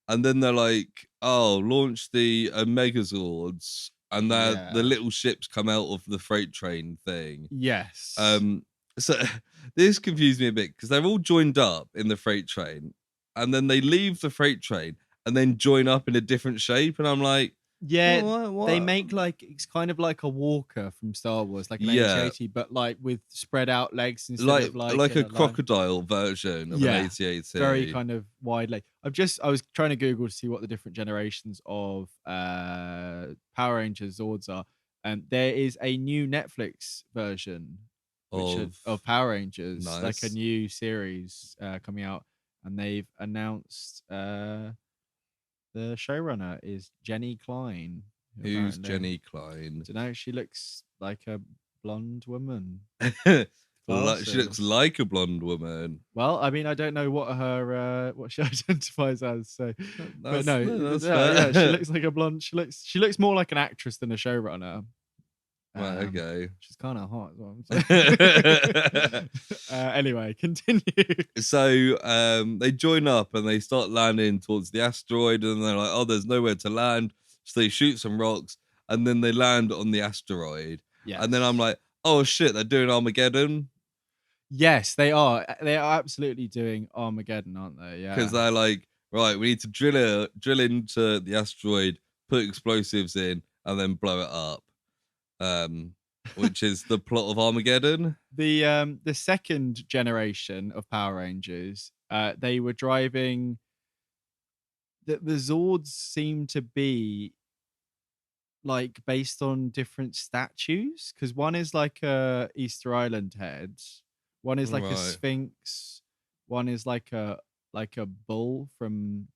And then they're like, "Oh, launch the Megazords," and the yeah, little ships come out of the freight train thing. yes, Um, so this confused me a bit because they're all joined up in the freight train, and then they leave the freight train and then join up in a different shape, and I'm like, yeah. what? They What? make like it's kind of like a walker from Star Wars, like an Yeah, AT-AT, but like with spread out legs instead like of like like a a line. crocodile version of an Yeah, very AT-AT. kind of wide leg. I was trying to Google to see what the different generations of Power Rangers Zords are. And there is a new Netflix version Of of Power Rangers, like a nice. new series coming out, and they've announced the showrunner is Jenny Klein. Who Who's apparently, Jenny Klein? don't know, she looks like a blonde woman. She looks Glasses. like a blonde woman. Well, I mean, I don't know what her what she identifies as, so but That's no, that's yeah, she fair. looks like a blonde. She looks more like an actress than a showrunner. Right, okay. She's kind of hot, is what I'm saying. Anyway, continue. So they join up and they start landing towards the asteroid, and they're like, oh, there's nowhere to land. So they shoot some rocks and then they land on the asteroid. And then I'm Yes. like, oh shit, they're doing Armageddon. Yes, they are. They are absolutely doing Armageddon, aren't they? Because Yeah. they're like, right, we need to drill into the asteroid, put explosives in, and then blow it up. Which is the plot of Armageddon. The second generation of Power Rangers, they were driving. The Zords seem to be like based on different statues because one is like a Easter Island head, one is like a Right. sphinx, one is like a bull from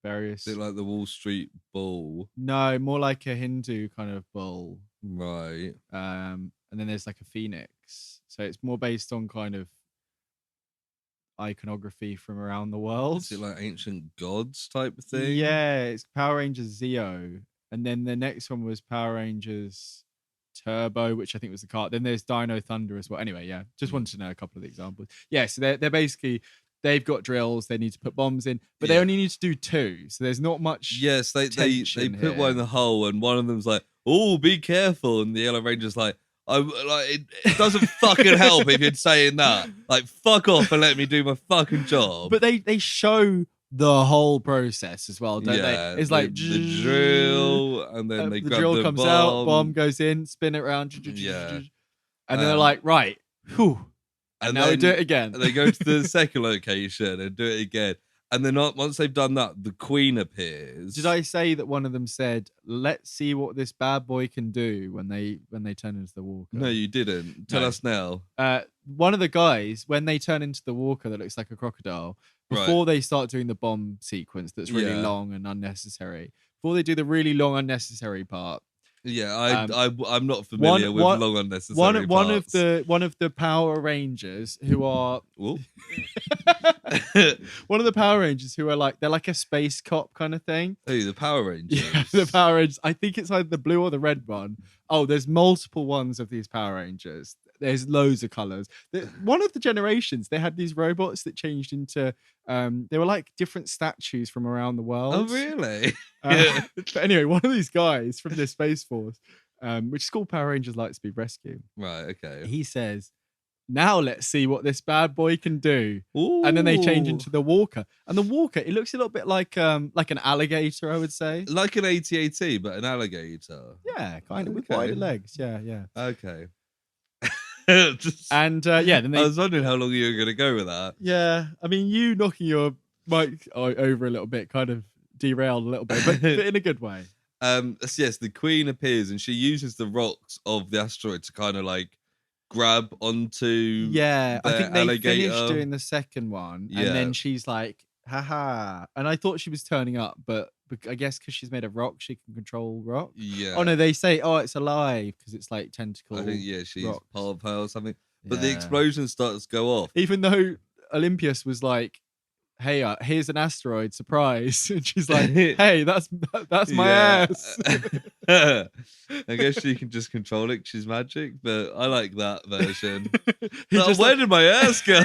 various. Is it like the Wall Street Bull? No, more like a Hindu kind of bull. Right. And then there's like a phoenix, so it's more based on kind of iconography from around the world. Is it like ancient gods type of thing? Yeah, it's Power Rangers Zeo, and then the next one was Power Rangers Turbo, which I think was the car. Then there's Dino Thunder as well. Anyway, yeah, just wanted to know a couple of the examples. Yeah, so they're basically they've got drills. They need to put bombs in, but they only need to do 2. So there's not much. Yes, they put one in the hole, and one of them's like, "Oh, be careful," and the Yellow Ranger's like, "I like it doesn't fucking help if you're saying that. Like, fuck off and let me do my fucking job." But they show the whole process as well, don't they? It's like the drill, and then they the grab drill the comes bomb. out, bomb goes in, spin it around, Yeah. and they're like, right, whew. And now we do it again. They go to the second location and do it again. And then once they've done that, the Queen appears. Did I say that one of them said, "Let's see what this bad boy can do" when they turn into the walker? No, you didn't. Tell us now. One of the guys, when they turn into the walker that looks like a crocodile, before they start doing the bomb sequence that's really long and unnecessary, before they do the really long unnecessary part. Yeah, I'm not familiar with long unnecessary parts. One of the Power Rangers who are one of the Power Rangers who are like they're like a space cop kind of thing. Oh, the Power Rangers. Yeah, the Power Rangers. I think it's either the blue or the red one. Oh, there's multiple ones of these Power Rangers. There's loads of colors. One of the generations, they had these robots that changed into they were like different statues from around the world. Oh, really? But anyway, one of these guys from this Space Force, which is called Power Rangers Lightspeed Rescue. Right, okay. He says, now let's see what this bad boy can do. Ooh. And then they change into the walker. And the walker, it looks a little bit like an alligator, I would say. Like an AT-AT, but an alligator. Yeah, kind of with Okay. wider legs. Yeah. Okay. And then I was wondering how long you were going to go with that. Yeah, I mean, you knocking your mic over a little bit kind of derailed a little bit, but in a good way. Yes, the queen appears and she uses the rocks of the asteroid to kind of like grab onto I think they alligator. finished doing the second one, and then she's like, haha. And I thought she was turning up, but I guess because she's made of rock, she can control rock. Yeah. Oh no, they say, it's alive because it's like tentacle. I think she's rocks. part of her or something. But the explosion starts to go off. Even though Olympias was like, hey, here's an asteroid, surprise. And she's like, hey, that's my ass. I guess she can just control it 'cause she's magic, but I like that version. Where did my ass go?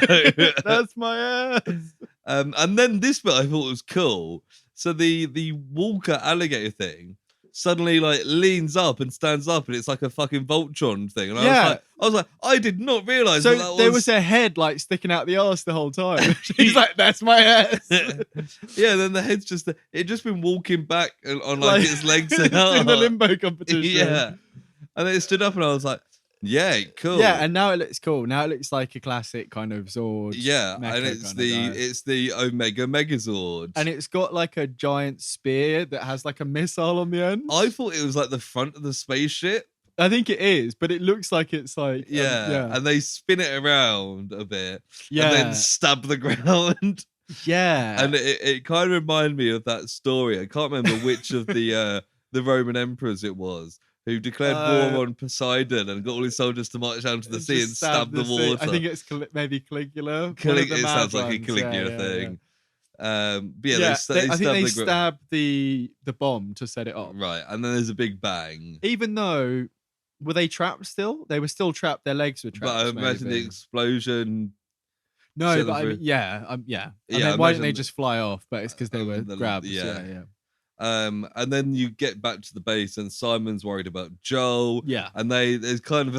That's my ass. And then this bit I thought was cool. So the walker alligator thing suddenly like leans up and stands up, and it's like a fucking Voltron thing. And I was like, I did not realize. So that there was a head like sticking out the arse the whole time. He's like, that's my ass. Yeah, then the head's just been walking back on like its legs and in the limbo competition. Yeah, and then it stood up, and I was like, yeah, cool. Yeah, and now it looks cool. Now it looks like a classic kind of Zords. Yeah, and it's the Omega Megazord, and it's got like a giant spear that has like a missile on the end. I thought it was like the front of the spaceship. I think it is, but it looks like it's like and they spin it around a bit, and Yeah. then stab the ground. Yeah, And it kind of reminded me of that story. I can't remember which of the Roman emperors it was who declared war on Poseidon and got all his soldiers to march down to the sea and stab the water. I think it's maybe Caligula. It sounds like a Caligula thing. But I think they stab stabbed the bomb to set it off. Right, and then there's a big bang. Even though, were they trapped still? They were still trapped. Their legs were trapped. But I imagine the explosion. No, but I mean, I mean, why didn't they just fly off? But it's because they were grabbed. Yeah. And then you get back to the base, and Simon's worried about Joel. Yeah, and there's kind of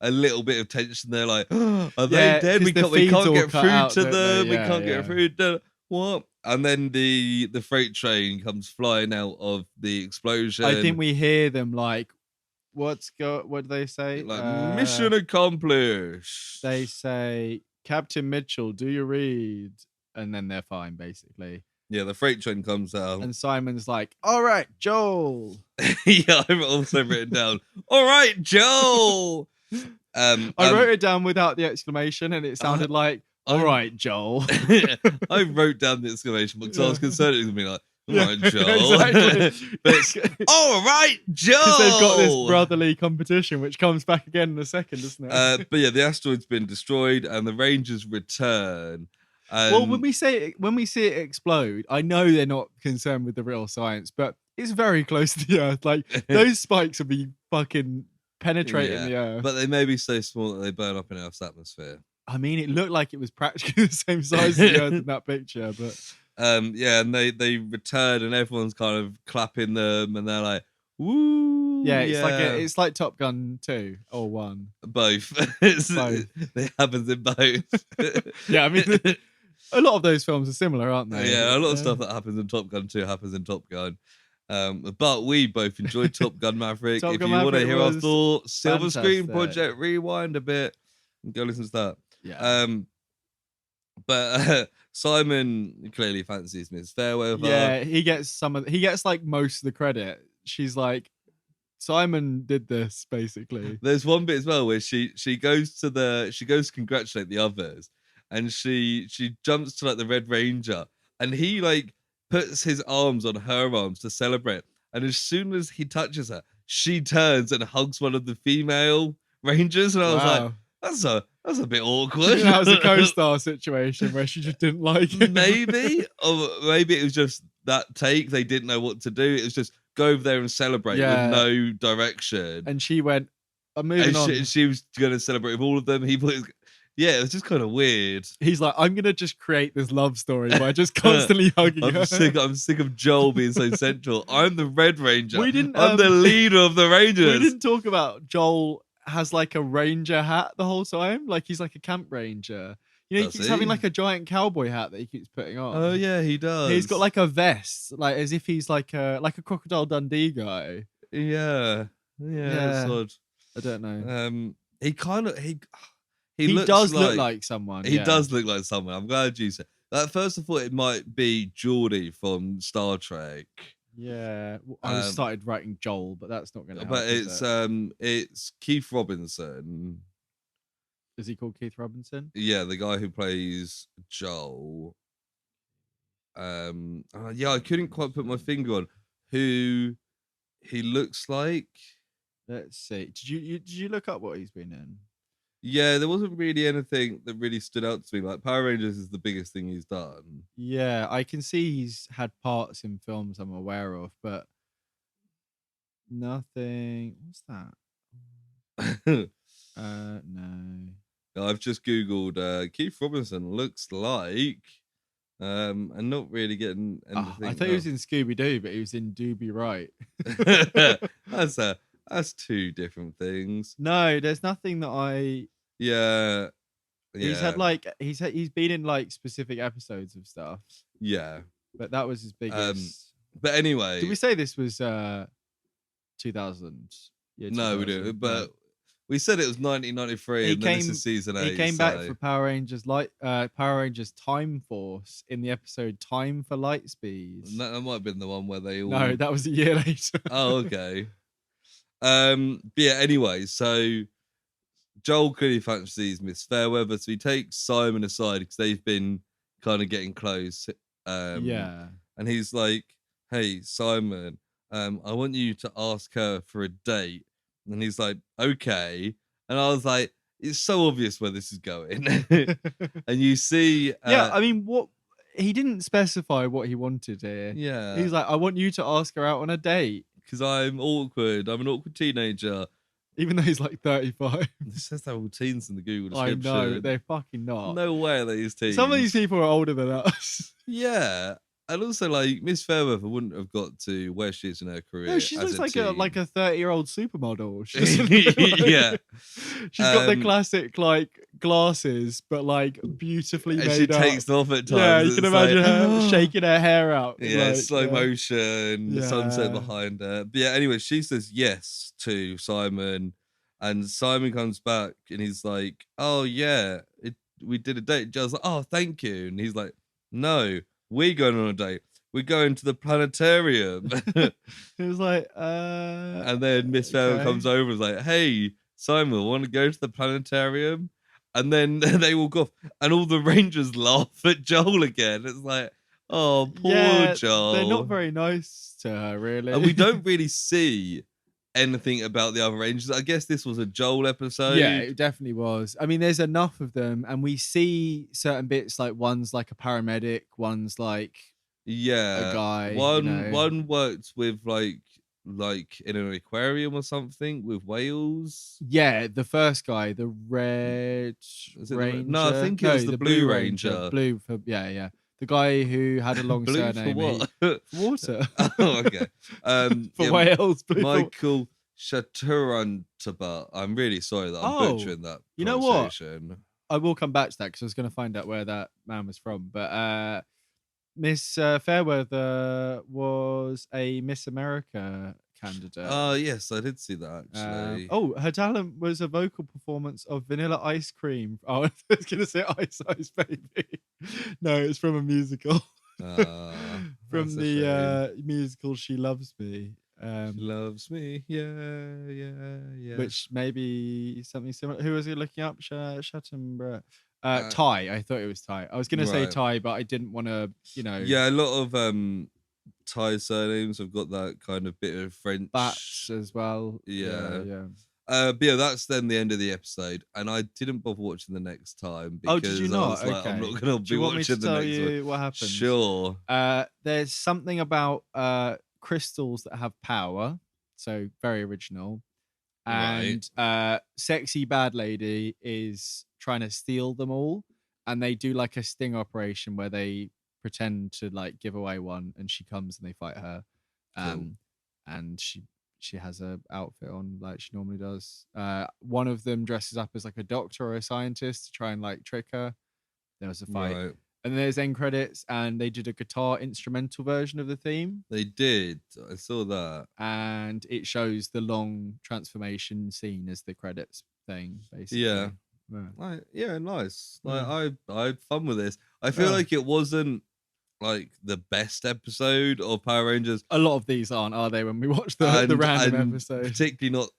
a little bit of tension there. Like, are they dead? We can't get through to them. We can't get through. What? And then the freight train comes flying out of the explosion. I think we hear them like, what do they say? Like, mission accomplished. They say, Captain Mitchell, do you read? And then they're fine, basically. Yeah, the freight train comes out. And Simon's like, all right, Joel. Yeah, I've also written down, all right, Joel. I wrote it down without the exclamation, and it sounded like, all right, Joel. I wrote down the exclamation because I was concerned it was going to be like, all right, Joel. Exactly. But it's, all right, Joel. Because they've got this brotherly competition, which comes back again in a second, doesn't it? But yeah, the asteroid's been destroyed, and the Rangers return. Well, when we see it explode, I know they're not concerned with the real science, but it's very close to the Earth. Like, those spikes will be fucking penetrating the Earth. But they may be so small that they burn up in Earth's atmosphere. I mean, it looked like it was practically the same size as the Earth in that picture, but and they return, and everyone's kind of clapping them, and they're like, "Woo!" Yeah, it's like Top Gun 2 or 1. Both. Both. It happens in both. Yeah, I mean, a lot of those films are similar, aren't they? Yeah, a lot of stuff that happens in Top Gun 2 happens in Top Gun. But we both enjoyed Top Gun Maverick. Top if Gun you want to Maverick hear our was thoughts, Silver Screen fantastic. Project, rewind a bit and go listen to that. Yeah. But Simon clearly fancies Miss Fairweather. Yeah, he gets like most of the credit. She's like, Simon did this, basically. There's one bit as well where she goes to congratulate the others, and she jumps to like the Red Ranger, and he like puts his arms on her arms to celebrate, and as soon as he touches her, she turns and hugs one of the female Rangers, and I was like, that's a bit awkward. That was a co-star situation where she just didn't like it. Maybe, or maybe it was just that take. They didn't know what to do. It was just go over there and celebrate with no direction. And she went, I'm moving on. She was going to celebrate with all of them. It was just kind of weird. He's like, I'm going to just create this love story by just constantly hugging her. I'm sick of Joel being so central. I'm the Red Ranger. I'm the leader of the Rangers. We didn't talk about Joel has like a ranger hat the whole time. Like he's like a camp ranger. You know, he Does keeps having he? like a giant cowboy hat that he keeps putting on. Oh yeah, he He's got does. like a vest, like as if he's like a Crocodile Dundee guy. Yeah, yeah, it's Yeah, odd. I don't know. He kind of he He looks does look like like someone. he Yeah, does look like someone. I'm glad you said. At first, I thought it might be Geordie from Star Trek. yeah. I was Um, started writing Joel, but that's not going to help. but Is it? it's Keith Robinson. Is he called Keith Robinson? Yeah, the guy who plays Joel. Yeah, I couldn't quite put my finger on who he looks like. Let's see. Did you look up what he's been in? Yeah, there wasn't really anything that really stood out to me. Like Power Rangers is the biggest thing he's done. Yeah, I can see he's had parts in films I'm aware of, but nothing. What's that? No. I've just googled Keith Robinson looks like, and not really getting Oh, anything. I thought he was in Scooby Doo, but he was in Doobie Right. That's two different things. No, there's nothing that I. Yeah, He's had like he's been in like specific episodes of stuff, yeah. but that was his biggest. But anyway, Did we say this was 2000? Yeah, no, we 2000. didn't. But we said it was 1993, and then this is season 8. He came back for Power Rangers Power Rangers Time Force in the episode Time for Lightspeed. That might have been the one where they all. No, that was a year later. Oh, okay. But yeah. Anyway, so Joel clearly fancies Miss Fairweather, so he takes Simon aside because they've been kind of getting close. Yeah. And he's like, "Hey, Simon, I want you to ask her for a date." And he's like, "Okay." And I was like, "It's so obvious where this is going." And you see, yeah, I mean, what he didn't specify what he wanted here. yeah, He's like, I want you to ask her out on a date, because I'm awkward. I'm an awkward teenager. even though he's like 35. It says they're all teens in the Google I description. know, they're fucking not. No way are these teens. Some of these people are older than us. Yeah. And also, like, Miss Fairweather wouldn't have got to where she is in her career. No, she as looks like teen. a 30-year-old supermodel. She doesn't look like- Yeah. She's got the classic like glasses, but like beautifully And made she up. takes them off at times. Yeah, you can It's imagine like, her shaking her hair out. Yeah, like, slow motion, the sunset Yeah. behind her. But yeah, anyway, she says yes to Simon, and Simon comes back and he's like, "Oh yeah, we did a date." Joe's like, "Oh, thank you," and he's like, "No, we're going on a date. We're going to the planetarium." It was like, And then Miss Farrell okay. comes over and is like, "Hey, Simon, want to go to the planetarium?" And then they walk off, and all the Rangers laugh at Joel again. It's like, oh, poor Joel. They're not very nice to her, really. And we don't really see anything about the other Rangers. I guess this was a Joel episode. Yeah, it definitely was. I mean, there's enough of them, and we see certain bits, like one's like a paramedic, one's like a guy. One worked with like in an aquarium or something with whales. Yeah, the first guy, the red ranger. No, I think it was the Blue Ranger. Blue for yeah. The guy who had a long Blue surname. for what? Water. Oh, okay. For whales. Blue Michael Shaturantaba. I'm really sorry that I'm butchering that. You know what? pronunciation. I will come back to that because I was going to find out where that man was from. But Miss Fairweather was a Miss America candidate. Oh, yes, I did see that actually. Her talent was a vocal performance of Vanilla Ice Cream. Oh, I was going to say Ice Ice Baby. No, it's from a musical. From the musical She Loves Me. She loves me, yeah. Which maybe something similar. Who was he looking up? Shattenborough. Ty. I thought it was Ty. I was going to say Ty, but I didn't want to, Yeah, a lot of Thai surnames have got that kind of bit of French. Bats as well. Yeah. Yeah. But yeah, that's then the end of the episode, and I didn't bother watching the next time because did you not? I was like, I'm not going to be watching the next one. What happened? Sure. There's something about crystals that have power, so very original. And sexy bad lady is trying to steal them all, and they do like a sting operation where they pretend to like give away one, and she comes and they fight her. Cool. And she she has a outfit on like she normally does. One of them dresses up as like a doctor or a scientist to try and like trick her. There was a fight. Right. And then there's end credits, and they did a guitar instrumental version of the theme, They did. I saw that. and it shows the long transformation scene as the credits thing, basically. Yeah. Yeah. Like, yeah, nice. Yeah. I had fun with this. I feel Yeah. like it wasn't like the best episode of Power Rangers. A lot of these aren't, are they? When we watch the random episode, particularly not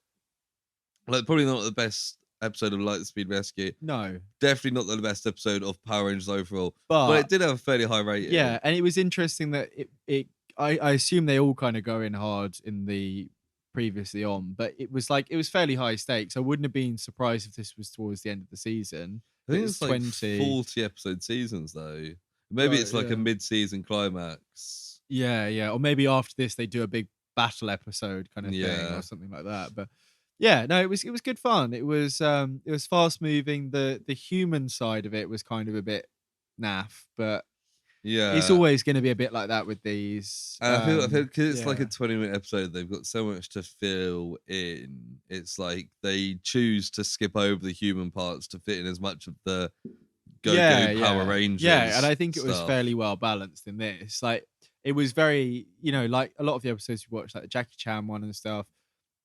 like probably not the best episode of Lightspeed Rescue. no, Definitely not the best episode of Power Rangers overall. but But it did have a fairly high rating. yeah, and it was interesting that I assume they all kind of go in hard in the previously on, but it was fairly high stakes. I wouldn't have been surprised if this was towards the end of the season. I think it's like 40 episode seasons though. Maybe Right, it's like yeah. a mid-season climax. Yeah, or maybe after this they do a big battle episode kind of thing Yeah. or something like that. But yeah, no, it was good fun. It was fast moving. The human side of it was kind of a bit naff, but Yeah. it's always going to be a bit like that with these. And I feel because it's like a yeah. 20-minute episode, they've got so much to fill in. It's like they choose to skip over the human parts to fit in as much of the Power Rangers. Yeah, and I think it was stuff. fairly well balanced in this. Like, it was very, like a lot of the episodes we watched, like the Jackie Chan one and stuff.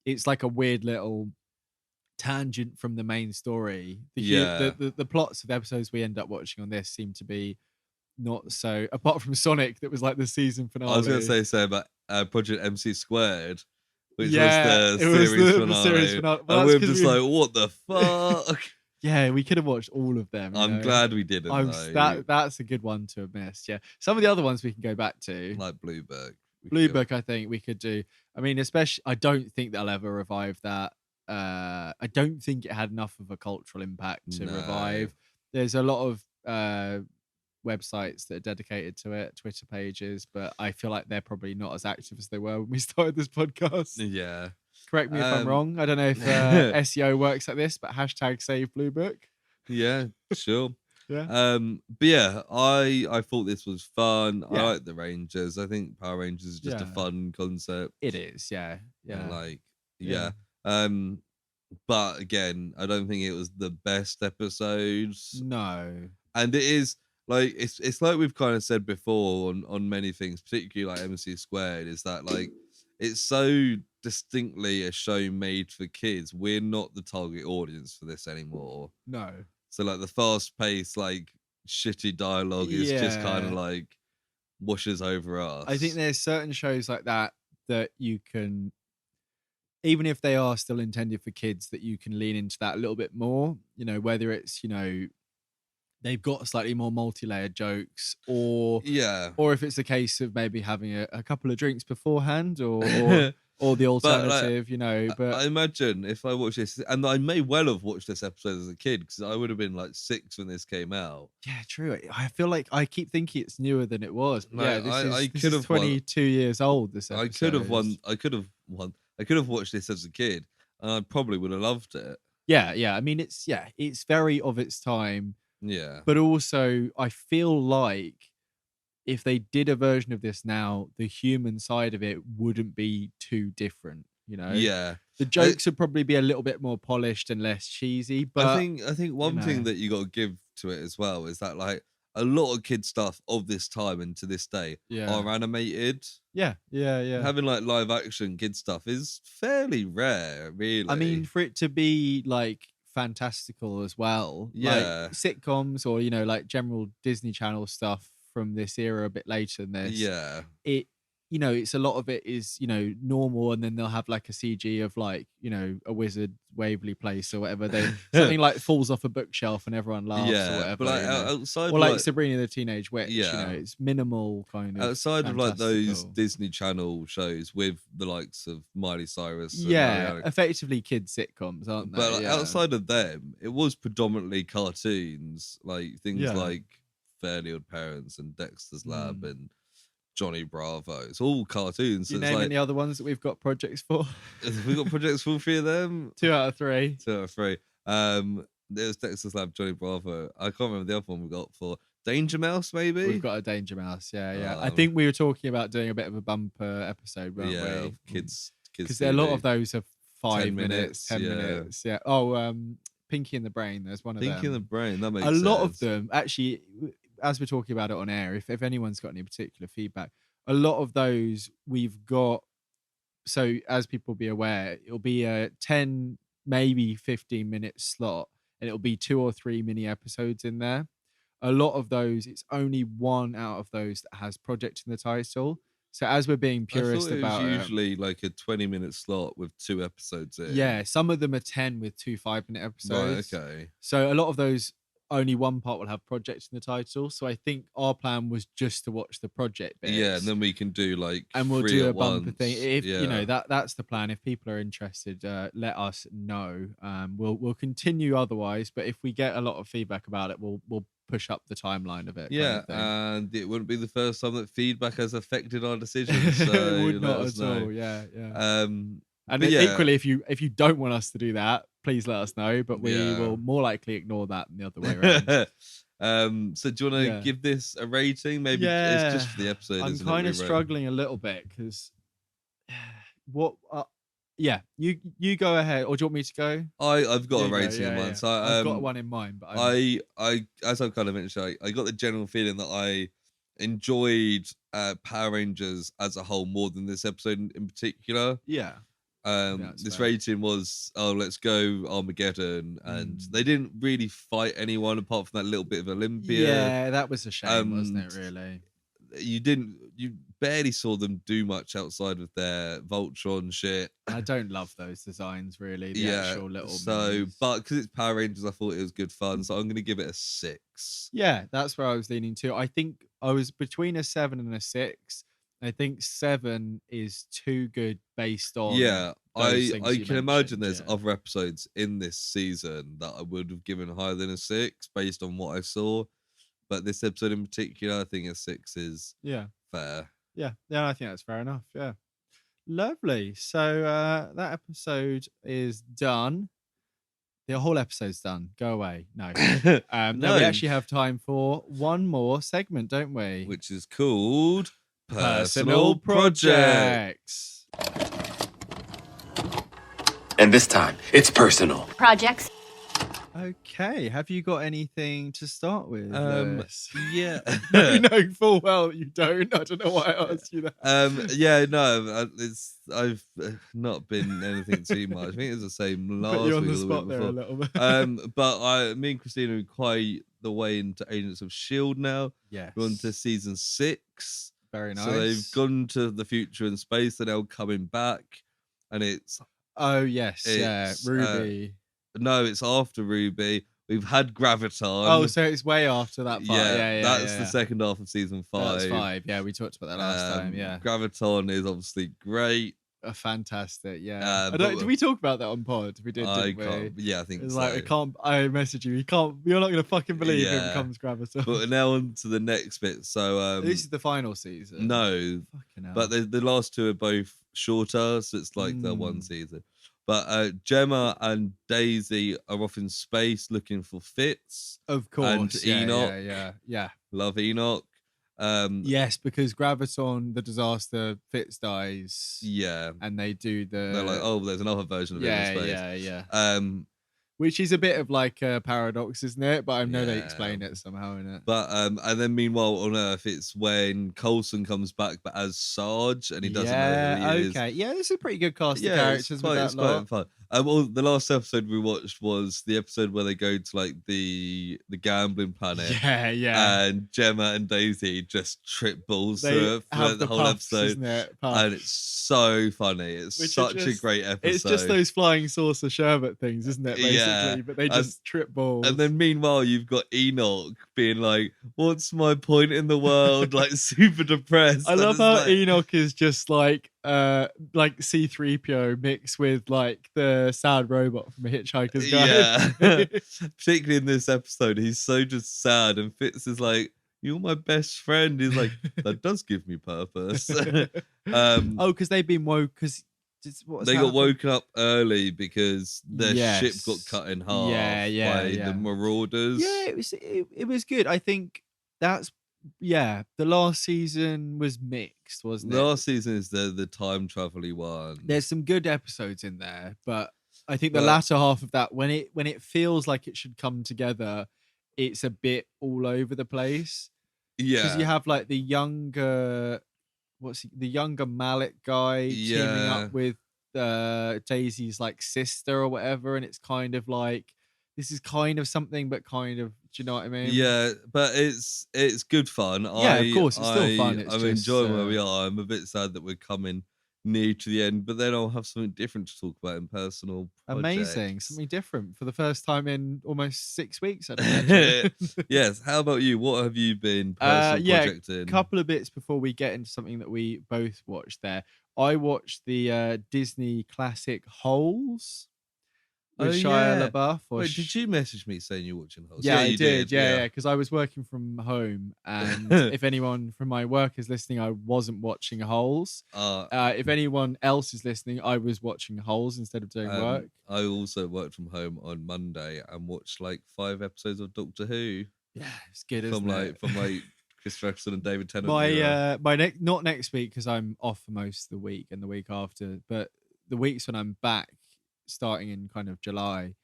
It's like a weird little tangent from the main story. The plots of the episodes we end up watching on this seem to be not so. Apart from Sonic, that was like the season finale. I was going to say so about Project MC Squared, which Yeah, was the it was series the finale. series finale. Well, And that's we're 'cause just we- like, what the fuck? Yeah, we could have watched all of them. I'm glad we didn't. That's a good one to have missed. Yeah, some of the other ones we can go back to. Like Blue Book. Blue Book, I think we could do. I mean, especially, I don't think they'll ever revive that. I don't think it had enough of a cultural impact to revive. There's a lot of websites that are dedicated to it, Twitter pages, but I feel like they're probably not as active as they were when we started this podcast. Yeah. Correct me if I'm wrong. I don't know if SEO works like this, but hashtag save Blue Book. Yeah, sure. Yeah. But yeah, I thought this was fun. Yeah. I like the Rangers. I think Power Rangers is just a fun concept. It is, yeah. And Yeah. yeah. But again, I don't think it was the best episode. No. And it is like it's like we've kind of said before on many things, particularly like MC Squared, is that like it's so distinctly a show made for kids. We're not the target audience for this anymore. No. So like the fast paced, like shitty dialogue is just kind of Yeah. like washes over us. I think there's certain shows like that you can, even if they are still intended for kids, that you can lean into that a little bit more, whether it's, they've got slightly more multi-layered jokes, or if it's a case of maybe having a couple of drinks beforehand, or the alternative, but I imagine if I watch this, and I may well have watched this episode as a kid, because I would have been like 6 when this came out. yeah, true. I feel like I keep thinking it's newer than it was. But Like, yeah, I could have 22 years old. This episode. I could have watched this as a kid, and I probably would have loved it. Yeah. I mean, it's very of its time. Yeah. But also, I feel like if they did a version of this now, the human side of it wouldn't be too different. Yeah. The jokes would probably be a little bit more polished and less cheesy. But I think one thing that you got to give to it as well is that like a lot of kid stuff of this time and to this day are animated. Yeah. Having like live action kid stuff is fairly rare, really. I mean, for it to be like fantastical as well, like sitcoms or like general Disney Channel stuff from this era a bit later than this. Yeah. It's a lot of it is, normal, and then they'll have like a CG of like, a wizard Waverly Place or whatever. Something like falls off a bookshelf and everyone laughs or whatever. But like outside, or like Sabrina the Teenage Witch, yeah. It's minimal kind of outside of like those Disney Channel shows with the likes of Miley Cyrus. Yeah, effectively kid sitcoms, aren't they? But like, outside of them, it was predominantly cartoons, like things like Fairly Odd Parents and Dexter's Lab and Johnny Bravo. It's all cartoons. You so name any other ones that we've got projects for? We've got projects for 3 of them. 2 out of 3. 2 out of 3. There's Dexter's Lab, Johnny Bravo. I can't remember the other one we got for Danger Mouse, maybe. We've got a Danger Mouse. Yeah. I think we were talking about doing a bit of a bumper episode, weren't we? Kids because a lot of those are 5 10 minutes, 10 yeah. minutes. Yeah. Oh, Pinky in the Brain. There's one of them. Pinky in the Brain. That makes a sense. lot of them actually. As we're talking about it on air, if anyone's got any particular feedback, a lot of those we've got. So as people be aware, it'll be a 10, maybe 15-minute slot, and it'll be 2 or 3 mini episodes in there. A lot of those, it's only one out of those that has project in the title. So as we're being purist about it was usually like a 20-minute slot with 2 episodes in. Yeah, some of them are 10 with 2 5-minute episodes. Right, okay. So a lot of those, only one part will have project in the title. So I think our plan was just to watch the project bits. Yeah, and then we can do like and we'll 3 do at a bumper once. thing. If yeah. you know that's the plan. If people are interested, let us know. We'll continue otherwise. But if we get a lot of feedback about it, we'll push up the timeline of it. Yeah, kind of and it wouldn't be the first time that feedback has affected our decisions. So it would not let us at know. all. Yeah. And Equally, if you don't want us to do that, please let us know. But we Yeah. will more likely ignore that than the other way around. So do you want to give this a rating? Maybe it's just for the episode. I'm isn't kind it, of struggling a little bit because what? You go ahead, or do you want me to go? I've got You a go, rating in yeah, mind. yeah. So I've got one in mind, but I as I've kind of mentioned, I got the general feeling that I enjoyed Power Rangers as a whole more than this episode in particular. yeah. This fair. rating was, let's go Armageddon, and they didn't really fight anyone apart from that little bit of Olympia. Yeah, that was a shame, wasn't it? Really, you barely saw them do much outside of their Voltron shit. I don't love those designs really. The actual little minis. But because it's Power Rangers, I thought it was good fun, so I'm gonna give it a 6. Yeah, that's where I was leaning to. I think I was between a 7 and a 6. I think 7 is too good based on. Yeah, those I things you can imagine mentioned, there's yeah. other episodes in this season that I would have given higher than a 6 based on what I saw. But this episode in particular, I think a 6 is fair. Yeah, I think that's fair enough. Yeah, lovely. So that episode is done. The whole episode's done. Go away. No. No, we actually have time for one more segment, don't we? Which is called Personal Projects. And this time, it's personal. Projects. Okay, have you got anything to start with? Lewis? Yeah. no, full well you don't. I don't know why I asked you that. Yeah, no, I've not been anything too much. I think it's the same last Put you on week the or the spot week there before. a little bit. But me and Christina are quite the way into Agents of S.H.I.E.L.D. now. Yes. We're on to season 6. Very nice. So they've gone to the future in space. They're now coming back, and it's Ruby. No, it's after Ruby. We've had Graviton. Oh, so it's way after that part. Yeah, that's the second half of season 5. That's 5. Yeah, we talked about that last time. Yeah, Graviton is obviously great. Fantastic. Yeah. Did we talk about that on pod? We did. Didn't we? Yeah, I think it's so. like I messaged you. You're not gonna fucking believe it becomes Graviton. But now on to the next bit. So this is the final season. No, but the last 2 are both shorter, so it's like the one season. But Gemma and Daisy are off in space looking for Fitz. Of course. And Enoch. Yeah. Love Enoch. Yes, because Graviton, the disaster, Fitz dies. Yeah. And they do the... They're like, there's another version of it in space. Yeah. Which is a bit of like a paradox, isn't it? But I know they explain it somehow in it. But and then meanwhile on Earth, it's when Coulson comes back, but as Sarge, and he doesn't know who he is. Okay. Yeah, this is a pretty good cast of characters. It's quite fun. The last episode we watched was the episode where they go to like the gambling planet. Yeah. And Gemma and Daisy just trip balls through it for the whole puffs, episode. Isn't it? And it's so funny. It's such a great episode. It's just those flying saucer sherbet things, isn't it? Basically, but they just trip balls. And then meanwhile, you've got Enoch being like, "What's my point in the world?" Like super depressed. I love how Enoch is just like C-3PO mixed with like the sad robot from a Hitchhiker's Guide. Yeah. Particularly in this episode, he's so just sad, and Fitz is like, "You're my best friend." He's like, "That does give me purpose." Because they've been woke. Because they got woken up early because their ship got cut in half by the Marauders. Yeah, it was good. I think that's yeah, the last season was mixed, wasn't it? Last season is the time travel-y one. There's some good episodes in there, but I think the But- latter half of that, when it feels like it should come together, it's a bit all over the place. Because you Yeah. have like the younger, the younger Malik guy teaming Yeah. up with Daisy's like sister or whatever, and it's kind of like this is kind of something, but kind of, do you know what I mean? Yeah, but it's good fun. Yeah, of course, it's still fun. It's I'm just, enjoying where we are. I'm a bit sad that we're coming near to the end, but then I'll have something different to talk about in personal Amazing, projects. something different for the first time in almost 6 weeks. I'd imagine. Yes. How about you? What have you been personal projecting? A couple of bits before we get into something that we both watched there. I watched the Disney classic Holes with Shia LaBeouf. Wait, did you message me saying you're watching Holes? Yeah, I you did. Yeah, because I was working from home, and if anyone from my work is listening, I wasn't watching Holes. If anyone else is listening, I was watching Holes instead of doing work. I also worked from home on Monday and watched like 5 episodes of Doctor Who. Yeah, it's good, isn't it? From Chris Jackson and David Tennant. Not next week because I'm off for most of the week and the week after, but the weeks when I'm back, starting in kind of July,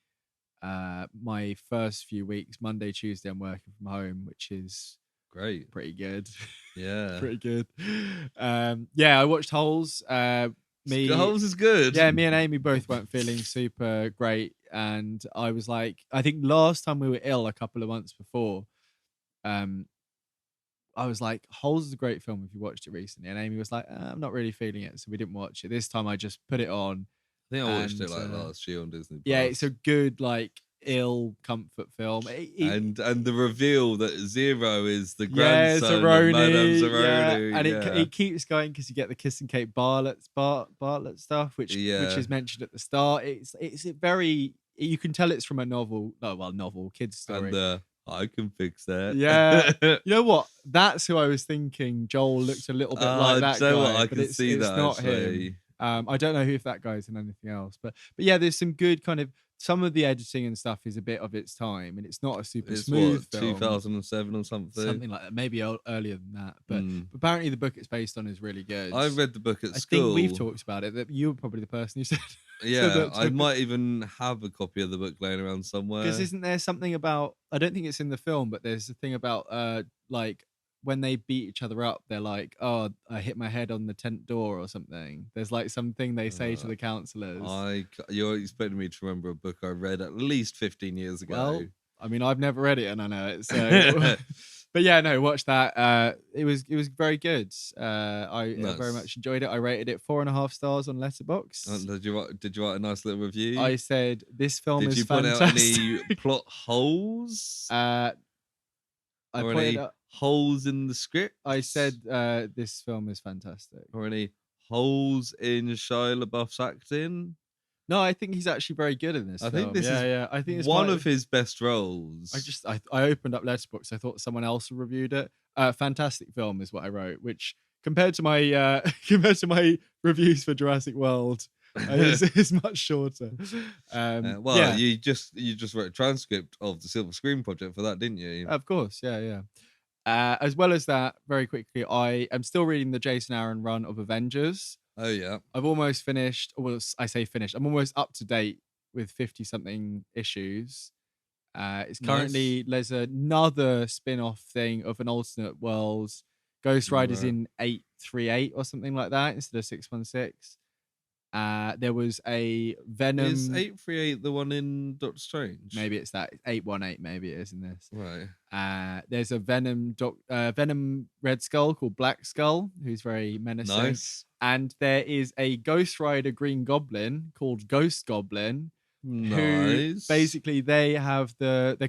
my first few weeks, Monday, Tuesday, I'm working from home, which is great, pretty good. Yeah, pretty good. I watched Holes. Holes is good. Yeah, me and Amy both weren't feeling super great, and I was like, I think last time we were ill a couple of months before, I was like, Holes is a great film if you watched it recently, and Amy was like, I'm not really feeling it, so we didn't watch it. This time I just put it on. I think I watched it like last year on Disney Plus. Yeah, it's a good like ill comfort film. And the reveal that Zero is the grandson of Madame Zeroni. And it keeps going because you get the Kiss and Kate Bartlett stuff, which is mentioned at the start. It's a very, you can tell it's from a novel kids story. And I can fix that. Yeah. You know what? That's who I was thinking. Joel looked a little bit like that guy. What? I can see that. It's not him. I don't know if that guy's in anything else, but yeah, there's some good kind of, some of the editing and stuff is a bit of its time, and it's not a super smooth film. 2007 or something like that, maybe earlier than that. But apparently the book it's based on is really good. I read the book at school. I think we've talked about it. That you were probably the person who said. Yeah, I might even have a copy of the book laying around somewhere. Because isn't there something about? I don't think it's in the film, but there's a thing about like when they beat each other up, they're like, "Oh, I hit my head on the tent door" or something. There's like something they say to the counselors. You're expecting me to remember a book I read at least 15 years ago. Well, I mean, I've never read it and I know it. So, but yeah, no, watch that. It was very good. I very much enjoyed it. I rated it 4.5 stars on Letterboxd. Did you write a nice little review? I said this film is fantastic. Did you point out any plot holes? I pointed out holes in the script? I said this film is fantastic. Or any holes in Shia LaBeouf's acting? No, I think he's actually very good in this film. Think this is I think it's one of his best roles. I opened up Letterboxd. I thought someone else reviewed it. Fantastic film is what I wrote, which compared to my reviews for Jurassic World, it's much shorter. You just wrote a transcript of the Silver Screen Project for that, didn't you? Of course, yeah. As well as that, very quickly, I am still reading the Jason Aaron run of Avengers. Oh yeah, I've almost finished. Well, I say finished. I'm almost up to date with 50 something issues. It's currently there's another spin-off thing of an alternate world. Ghost Rider's in 838 or something like that instead of 616. There was a Venom. Is 838 the one in Doctor Strange? Maybe it's that 818. Maybe it is in this. Right. There's a Venom Red Skull called Black Skull, who's very menacing. Nice. And there is a Ghost Rider Green Goblin called Ghost Goblin. Nice. Who basically they're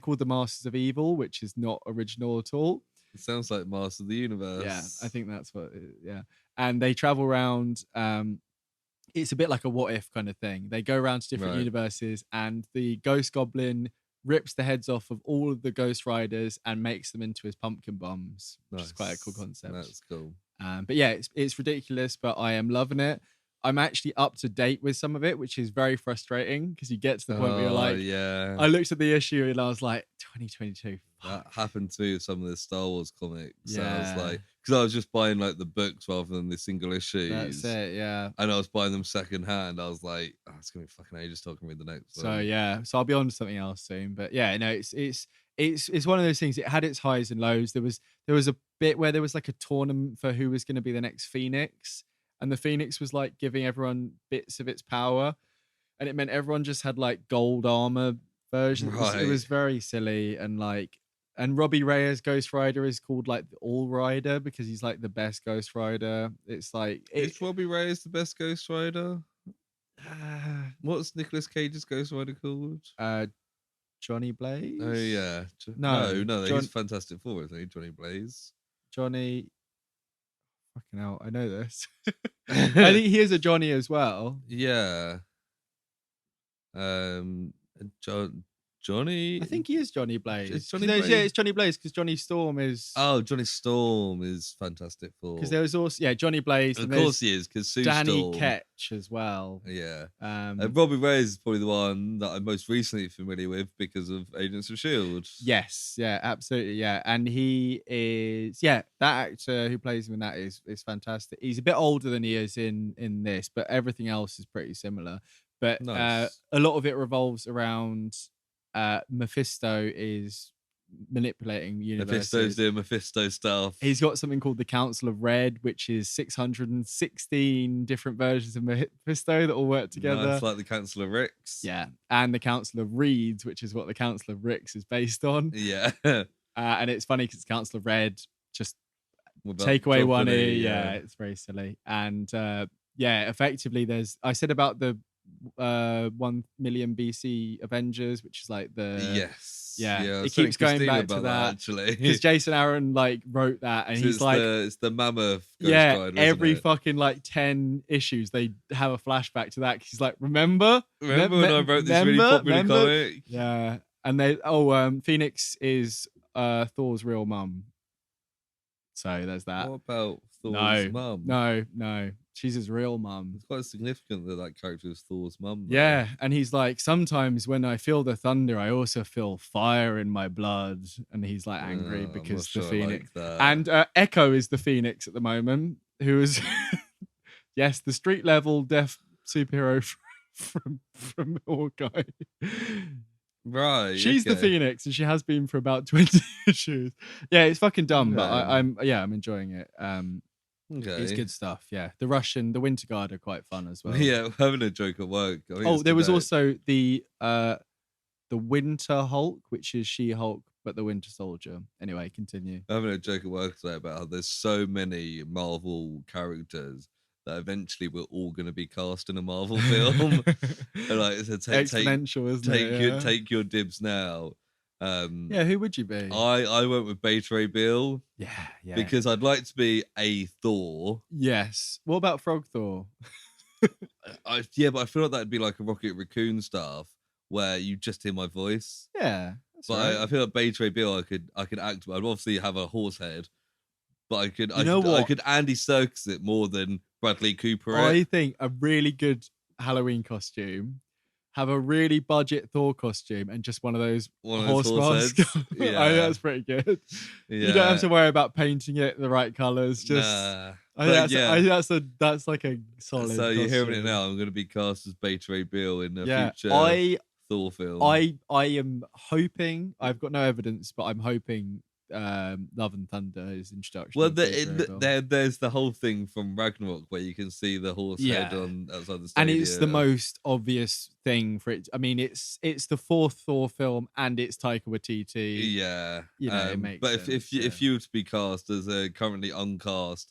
called the Masters of Evil, which is not original at all. It sounds like Master of the Universe. Yeah, I think that's what. Yeah, and they travel around. It's a bit like a what if kind of thing. They go around to different universes, and the Ghost Goblin rips the heads off of all of the Ghost Riders and makes them into his pumpkin bombs, which is quite a cool concept. That's cool. But yeah, it's ridiculous, but I am loving it. I'm actually up to date with some of it, which is very frustrating because you get to the point where you're Oh, like, yeah. I looked at the issue and I was like, 2022. That happened to me with some of the Star Wars comics. So I was Yeah. like, because I was just buying like the books rather than the single issues. That's it, yeah. And I was buying them second hand. I was like, oh, it's gonna be fucking ages till I can read the next So one. yeah, so I'll be on to something else soon. But yeah, no, it's one of those things. It had its highs and lows. There was a bit where there was like a tournament for who was going to be the next Phoenix, and the Phoenix was like giving everyone bits of its power, and it meant everyone just had like gold armor version. It was Right. very silly and like. And Robbie Reyes Ghost Rider is called like the All Rider because he's like the best Ghost Rider. It's like Is Robbie Reyes the best Ghost Rider? What's Nicolas Cage's Ghost Rider called? Johnny Blaze. Oh yeah, no, he's Fantastic Four, isn't he? Johnny Blaze. Johnny. Fucking hell, I know this. I think he is a Johnny as well. Yeah. Johnny. I think he is Johnny Blaze. It's Johnny No, Blaze. yeah, it's Johnny Blaze because Johnny Storm is. Oh, Johnny Storm is Fantastic Four. Because there was also Johnny Blaze. Of and course he is, because Sue Danny Storm. Ketch as well. Yeah. Um, Robbie Reyes is probably the one that I'm most recently familiar with because of Agents of S.H.I.E.L.D. yes, yeah, absolutely, yeah, and he is that actor who plays him in that is fantastic. He's a bit older than he is in this, but everything else is pretty similar. But Nice. a lot of it revolves around Mephisto is manipulating universes. Mephisto's doing Mephisto stuff. He's got something called the Council of Red, which is 616 different versions of Mephisto that all work together. Nice, like the Council of Ricks. Yeah, and the Council of Reeds, which is what the Council of Ricks is based on. Yeah. And it's funny because Council of Red just About take away one Joffrey, E. Yeah, it's very silly. And effectively, I said about the 1 million BC Avengers, which is like the yes. yeah, I it was keeps telling going back Christina to about that actually. because Jason Aaron like wrote that, and So he's like, it's the mammoth Ghost yeah, Rider, every isn't it? fucking like 10 issues they have a flashback to that. 'Cause he's like, remember when I wrote this really popular comic? Yeah, and Phoenix is Thor's real mum. So there's that. What about Thor's mum? No, she's his real mum. It's quite significant that character is Thor's mum. though. Yeah, and he's like, sometimes when I feel the thunder, I also feel fire in my blood. And he's like angry I'm because not sure the I Phoenix. like that. And Echo is the Phoenix at the moment, who is, yes, the street level deaf superhero from Hawkeye. Right, She's the okay. Phoenix, and she has been for about 20 issues. Yeah, it's fucking dumb, but Okay. I'm enjoying it. Okay. It's good stuff. Yeah, the Winter Guard are quite fun as well. Yeah, we're having a joke at work. I think it's there was today. also the Winter Hulk, which is She-Hulk, but the Winter Soldier. Anyway, continue. We're having a joke at work today about how there's so many Marvel characters that eventually we're all going to be cast in a Marvel film. And like, so Exponential, isn't it? Yeah. Take your dibs now. Yeah, who would you be? I went with Beta Ray Bill. Yeah. Because I'd like to be a Thor. Yes. What about Frog Thor? But I feel like that'd be like a Rocket Raccoon stuff where you just hear my voice. Yeah. But right. I feel like Beta Ray Bill, I could act. I'd obviously have a horse head, but I could Andy Serkis it more than Bradley Cooper. I think a really good Halloween costume. Have a really budget Thor costume and just one of those horse masks. Yeah. I think that's pretty good. Yeah. You don't have to worry about painting it the right colours. Just I think that's like a solid. So you're hearing it costume. now. I'm going to be cast as Beta Ray Bill in a future Thor film. I am hoping. I've got no evidence, but I'm hoping Love and Thunder, his introduction. Well, there's the whole thing from Ragnarok where you can see the horse head on outside the stadium. And it's the most obvious thing for it. I mean, it's the fourth Thor film, and it's Taika Waititi. Yeah, it makes but sense. if you were to be cast as a currently uncast,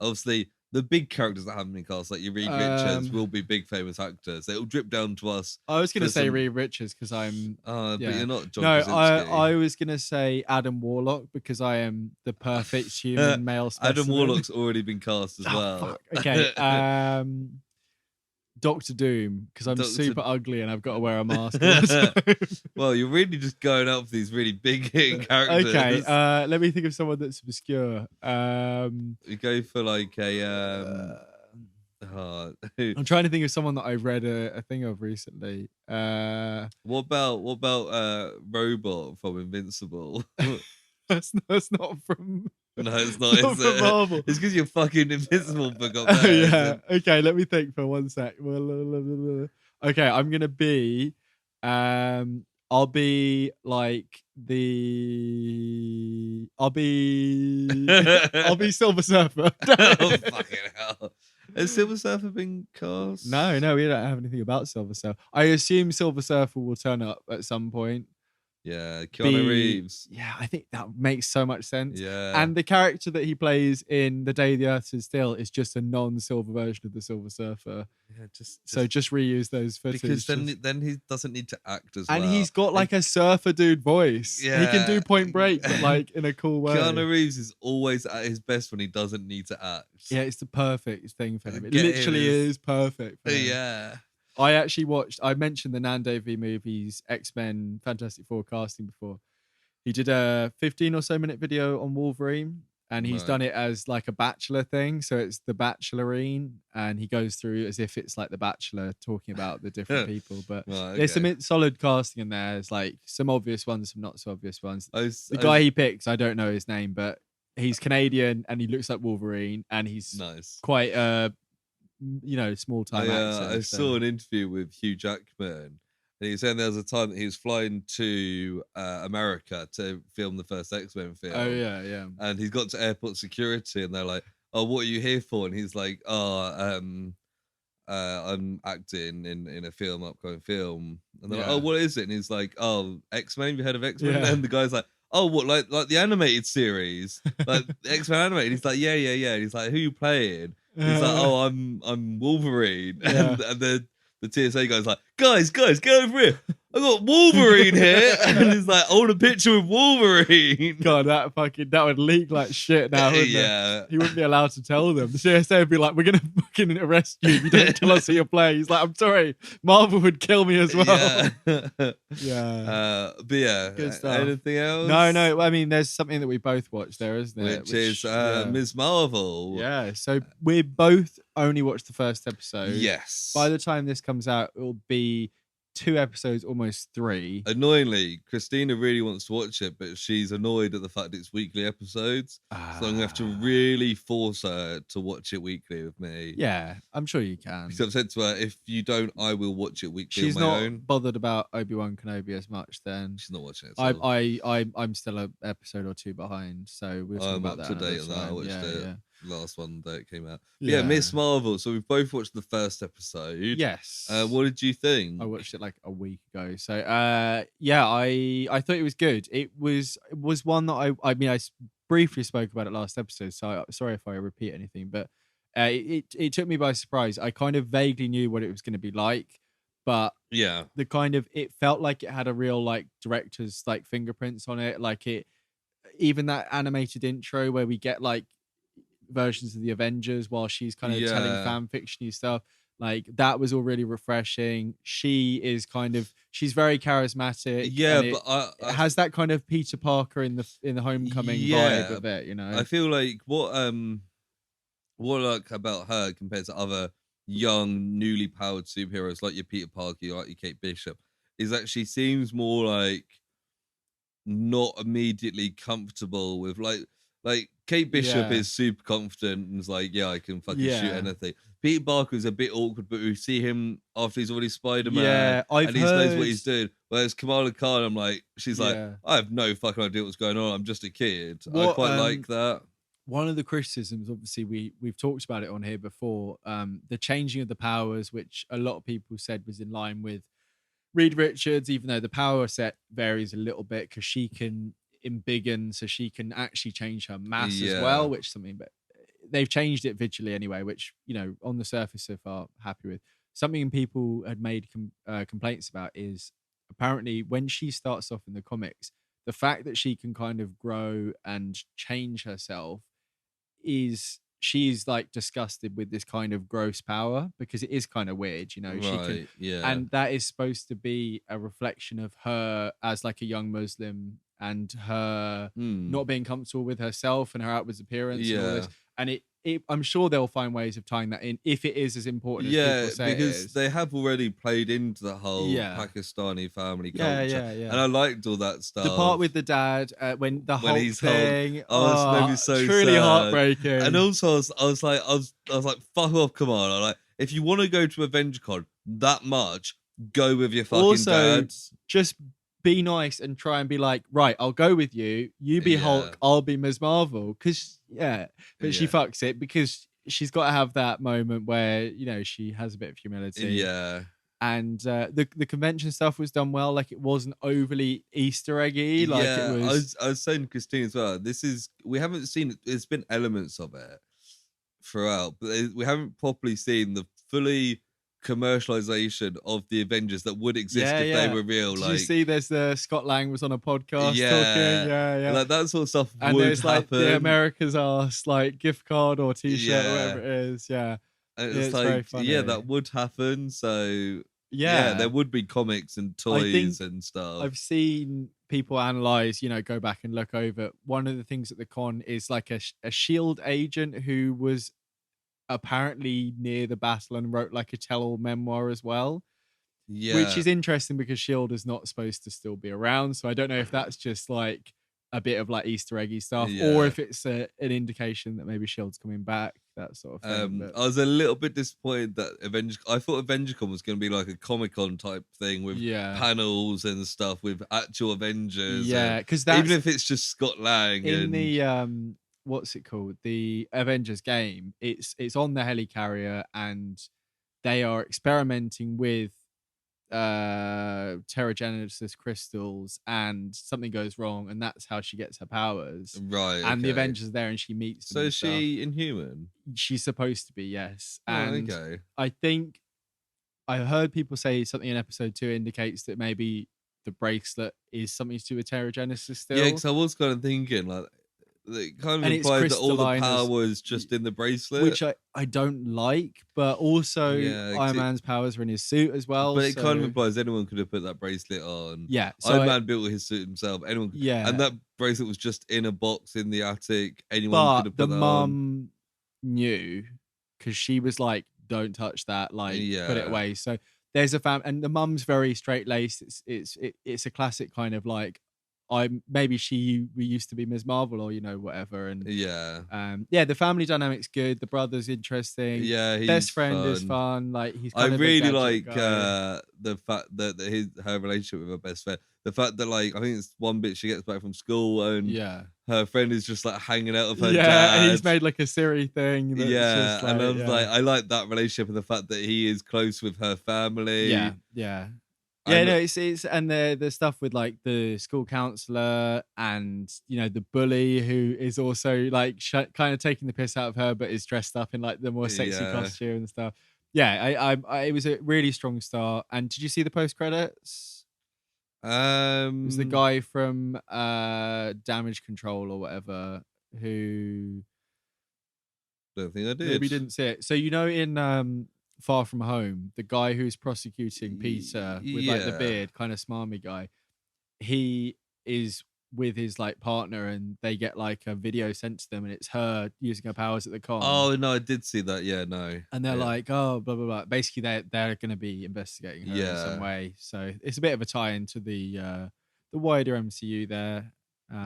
obviously the big characters that haven't been cast, like your Reed Richards, will be big famous actors. It'll drip down to us. I was going to say Reed Richards because I'm. But you're not John No, Krasinski. I was going to say Adam Warlock because I am the perfect human male specimen. Adam Warlock's already been cast as well. Fuck. Okay. Doctor Doom because I'm super ugly and I've got to wear a mask. All the time. Well, you're really just going up for these really big hitting characters. Okay, let me think of someone that's obscure. You go for like a I'm trying to think of someone that I read a thing of recently. What about Robot from Invincible? that's not from. No, it's not. Not Is from it? Marvel. It's because your fucking Invincible book got Oh, there. yeah. Okay, let me think for 1 sec. Okay, I'm gonna be. I'll be like the. I'll be Silver Surfer. Oh, fucking hell. Has Silver Surfer been cast? No, we don't have anything about Silver Surfer. I assume Silver Surfer will turn up at some point. Yeah, Keanu Reeves. Yeah, I think that makes so much sense. Yeah. And the character that he plays in The Day the Earth Stood Still is just a non-silver version of the Silver Surfer. Yeah, So just reuse those footage. because then he doesn't need to act as well. And he's got like a surfer dude voice. Yeah. He can do Point Break, but like in a cool way. Keanu Reeves is always at his best when he doesn't need to act. Yeah, it's the perfect thing for him. It Get him literally is perfect for him. Yeah. I mentioned the Nando V movies, X-Men, Fantastic Four casting before. He did a 15 or so minute video on Wolverine, and he's done it as like a Bachelor thing. So it's the Bachelorine, and he goes through as if it's like the Bachelor talking about the different people. But there's some solid casting in there. There's like some obvious ones, some not so obvious ones. The guy he picks, I don't know his name, but he's Canadian and he looks like Wolverine, and he's quite small time actor. I saw an interview with Hugh Jackman. And he was saying there was a time that he was flying to America to film the first X-Men film. Oh, yeah. And he's got to airport security and they're like, oh, what are you here for? And he's like, I'm acting in a upcoming film. And they're like, oh, what is it? And he's like, oh, X-Men, have you heard of X-Men? Yeah. And the guy's like, oh, what, like the animated series? Like X-Men animated? He's like, yeah. And he's like, who you playing? He's like, oh, I'm Wolverine. Yeah. And the TSA guy's like, guys, get over here. I got Wolverine here. And he's like, I want a picture with Wolverine. God, that would leak like shit now, wouldn't it? He wouldn't be allowed to tell them. The CSA would be like, we're going to fucking arrest you if you don't tell us who you're playing. He's like, I'm sorry, Marvel would kill me as well. Yeah. But yeah, good stuff. Anything else? No. I mean, there's something that we both watched there, isn't there? Which is Ms. Marvel. Yeah, so we both only watched the first episode. Yes. By the time this comes out, it will be 2 episodes, almost 3. Annoyingly, Christina really wants to watch it, but she's annoyed at the fact it's weekly episodes. So I'm going to have to really force her to watch it weekly with me. Yeah, I'm sure you can. Because I've said to her, if you don't, I will watch it weekly She's on my not own. bothered about Obi-Wan Kenobi as much then. She's not watching it at all. I'm still an episode or 2 behind, so we'll talk I'm about up that. to date on that. I watched it. Yeah. Last one that came out. Yeah, Miss Marvel. So we've both watched the first episode. Yes. What did you think? I watched it like a week ago. So I thought it was good. It was one that I briefly spoke about it last episode, so sorry if I repeat anything, but it took me by surprise. I kind of vaguely knew what it was going to be like, but the kind of, it felt like it had a real like director's like fingerprints on it. Like even that animated intro where we get like versions of the Avengers while she's kind of telling fan fictiony stuff, like that was all really refreshing. She's very charismatic. But it has that kind of Peter Parker in the Homecoming vibe of it, I feel like what I like about her compared to other young, newly powered superheroes like your Peter Parker, like your Kate Bishop, is that she seems more like not immediately comfortable with like Kate Bishop is super confident and is like, I can fucking shoot anything. Peter Parker's a bit awkward, but we see him after he's already Spider-Man and he knows what he's doing. Whereas Kamala Khan, she's like, I have no fucking idea what's going on. I'm just a kid. I quite like that. One of the criticisms, obviously, we've talked about it on here before, the changing of the powers, which a lot of people said was in line with Reed Richards, even though the power set varies a little bit because she can embiggen, so she can actually change her mass as well, which is something, but they've changed it visually anyway, which, on the surface so far, happy with. Something people had made complaints about is apparently when she starts off in the comics, the fact that she can kind of grow and change herself she's like disgusted with this kind of gross power because it is kind of weird, she can, and that is supposed to be a reflection of her as like a young Muslim and her not being comfortable with herself and her outwards appearance and all this. And I'm sure they'll find ways of tying that in if it is as important as people say it because is. they have already played into the whole Yeah. Pakistani family Yeah, culture, yeah. and I liked all that stuff. The part with the dad when the Hulk he's thing, oh, this made me so truly sad. heartbreaking. And also, I was like, fuck off, come on! I'm like, if you want to go to AvengerCon that much, go with your fucking also, dad. just be nice and try and be like, right, I'll go with you. You be Hulk, I'll be Ms. Marvel. But she fucks it because she's got to have that moment where, you know, she has a bit of humility. Yeah. And the convention stuff was done well. Like, it wasn't overly Easter eggy. Like, it was. I was saying to Christine as well. We haven't seen it. There's been elements of it throughout, but we haven't properly seen the fully commercialization of the Avengers that would exist if they were real. Did you see there's Scott Lang was on a podcast talking? Yeah. Like that sort of stuff and would there's happen. Like the America's Arse like gift card or t-shirt or whatever it is. Yeah. And it's like, very funny. That would happen. So there would be comics and toys and stuff. I've seen people analyze, you know, go back and look over. One of the things at the con is like a SHIELD agent who was apparently near the battle and wrote like a tell-all memoir as well. Yeah. Which is interesting because SHIELD is not supposed to still be around. So I don't know if that's just like a bit of like Easter eggy stuff or if it's an indication that maybe SHIELD's coming back, that sort of thing. I was a little bit disappointed that I thought AvengerCon was going to be like a Comic-Con type thing with panels and stuff with actual Avengers. Yeah, because even if it's just Scott Lang in the what's it called? The Avengers game. It's on the helicarrier and they are experimenting with Terrigenesis crystals and something goes wrong and that's how she gets her powers. Right. And the Avengers are there and she meets them. So is she Inhuman? She's supposed to be, yes. And I think I heard people say something in episode 2 indicates that maybe the bracelet is something to do with Terrigenesis still. Yeah, because I was kind of thinking like it kind of implies that all the power was just in the bracelet, which I don't like, but also Iron Man's powers are in his suit as well. But it kind of implies anyone could have put that bracelet on. Yeah, so Iron Man built his suit himself. Anyone, and that bracelet was just in a box in the attic. Anyone could have put that on. The mum knew because she was like, "Don't touch that, like put it away." So there's a and the mum's very straight laced. It's a classic kind of like. We used to be Ms. Marvel or, you know, whatever. And the family dynamic's good. The brother's interesting. Yeah, he's best friend fun. Is fun. Like he's. I really like the fact that her relationship with her best friend. The fact that like I think it's one bit she gets back from school and her friend is just like hanging out with her dad. And he's made like a Siri thing. And I was like, I like that relationship and the fact that he is close with her family. It's and the stuff with like the school counselor and, you know, the bully who is also like kind of taking the piss out of her, but is dressed up in like the more sexy costume and stuff. Yeah, it was a really strong start. And did you see the post credits? It was the guy from Damage Control or whatever who. Don't think I did. Maybe didn't see it. So you know in Far From Home, the guy who's prosecuting Peter with like the beard, kind of smarmy guy, he is with his like partner and they get like a video sent to them and it's her using her powers at the con. Oh no, I did see that. Yeah, no. And they're like, oh, blah blah blah. Basically, they're going to be investigating her in some way. So it's a bit of a tie into the wider MCU there,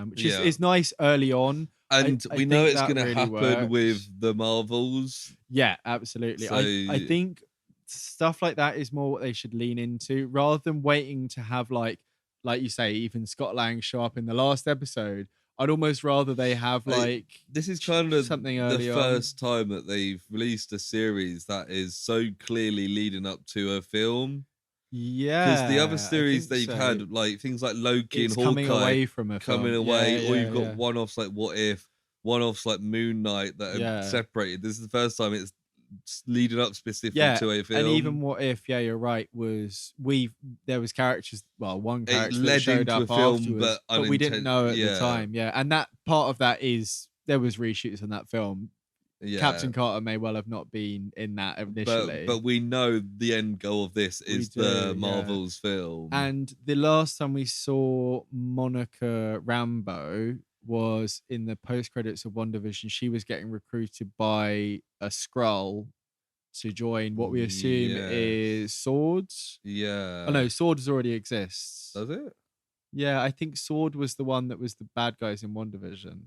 which is nice early on. And we know it's going to happen with the Marvels. Yeah, absolutely. So... I think stuff like that is more what they should lean into rather than waiting to have like you say, even Scott Lang show up in the last episode. I'd almost rather they have like this is kind of something early the first time that they've released a series that is so clearly leading up to a film. Yeah, because the other series they've had, like things like Loki and Hawkeye, coming away from a film. Or you've got one-offs like What If, one-offs like Moon Knight that are separated. This is the first time it's leading up specifically to a film. And even What If, you're right, there was characters. Well, one character led that showed into up a film, afterwards, but we didn't know at the time. Yeah, and that part of that is there was reshoots on that film. Yeah. Captain Carter may well have not been in that initially. But we know the end goal of this is the Marvel's film. And the last time we saw Monica Rambeau was in the post credits of WandaVision. She was getting recruited by a Skrull to join what we assume is Swords. Yeah. Oh no, Swords already exists. Does it? Yeah, I think Sword was the one that was the bad guys in WandaVision.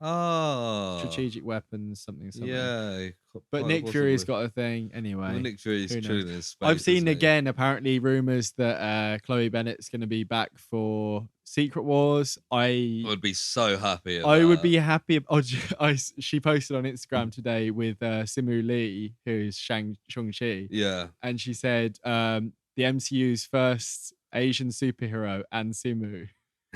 Oh. Strategic weapons, something. Yeah. But Nick Fury's got a thing anyway. Well, Nick Fury's chilling in space. I've seen isn't he? again, apparently, rumours that Chloe Bennett's going to be back for Secret Wars. I would be so happy. I would be happy. She posted on Instagram today with Simu Lee, who's Shang-Chi. Yeah. And she said, the MCU's first Asian superhero and Simu.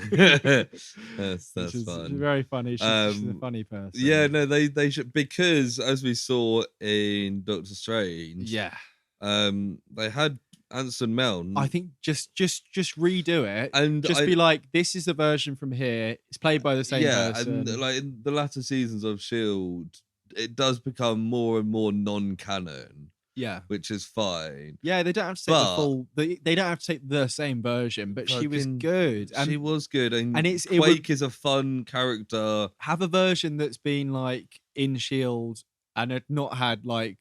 that's fun. Very funny. She's a funny person. Yeah, no, they should, because as we saw in Doctor Strange, they had Anson Mount. I think just redo it and just be like, this is the version from here. It's played by the same person. And like in the latter seasons of Shield, it does become more and more non-canon. Yeah, which is fine. Yeah, they don't have to take the full. They don't have to take the same version, but she was good. She was good, and Quake is a fun character. Have a version that's been like in Shield and had not had like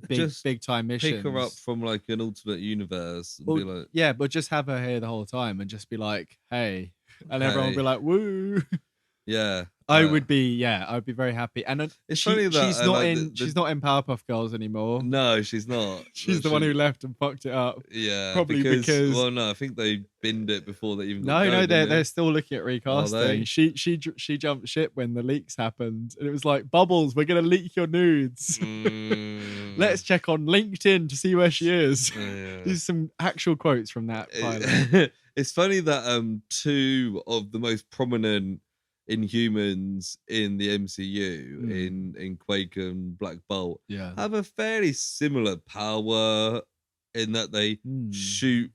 big time missions. Pick her up from like an alternate universe and be like, yeah, but just have her here the whole time and just be like, hey, and everyone will be like, woo. Yeah, I would be very happy. And it's funny that she's not in Powerpuff Girls anymore. No, she's not. She's the one who left and fucked it up. Yeah, probably because well, no, I think they binned it before they even. They're still looking at recasting. She jumped ship when the leaks happened, and it was like, Bubbles, we're gonna leak your nudes. Let's check on LinkedIn to see where she is. These are some actual quotes from that pilot. It's funny that two of the most prominent Inhumans in the MCU in Quake and Black Bolt have a fairly similar power in that they shoot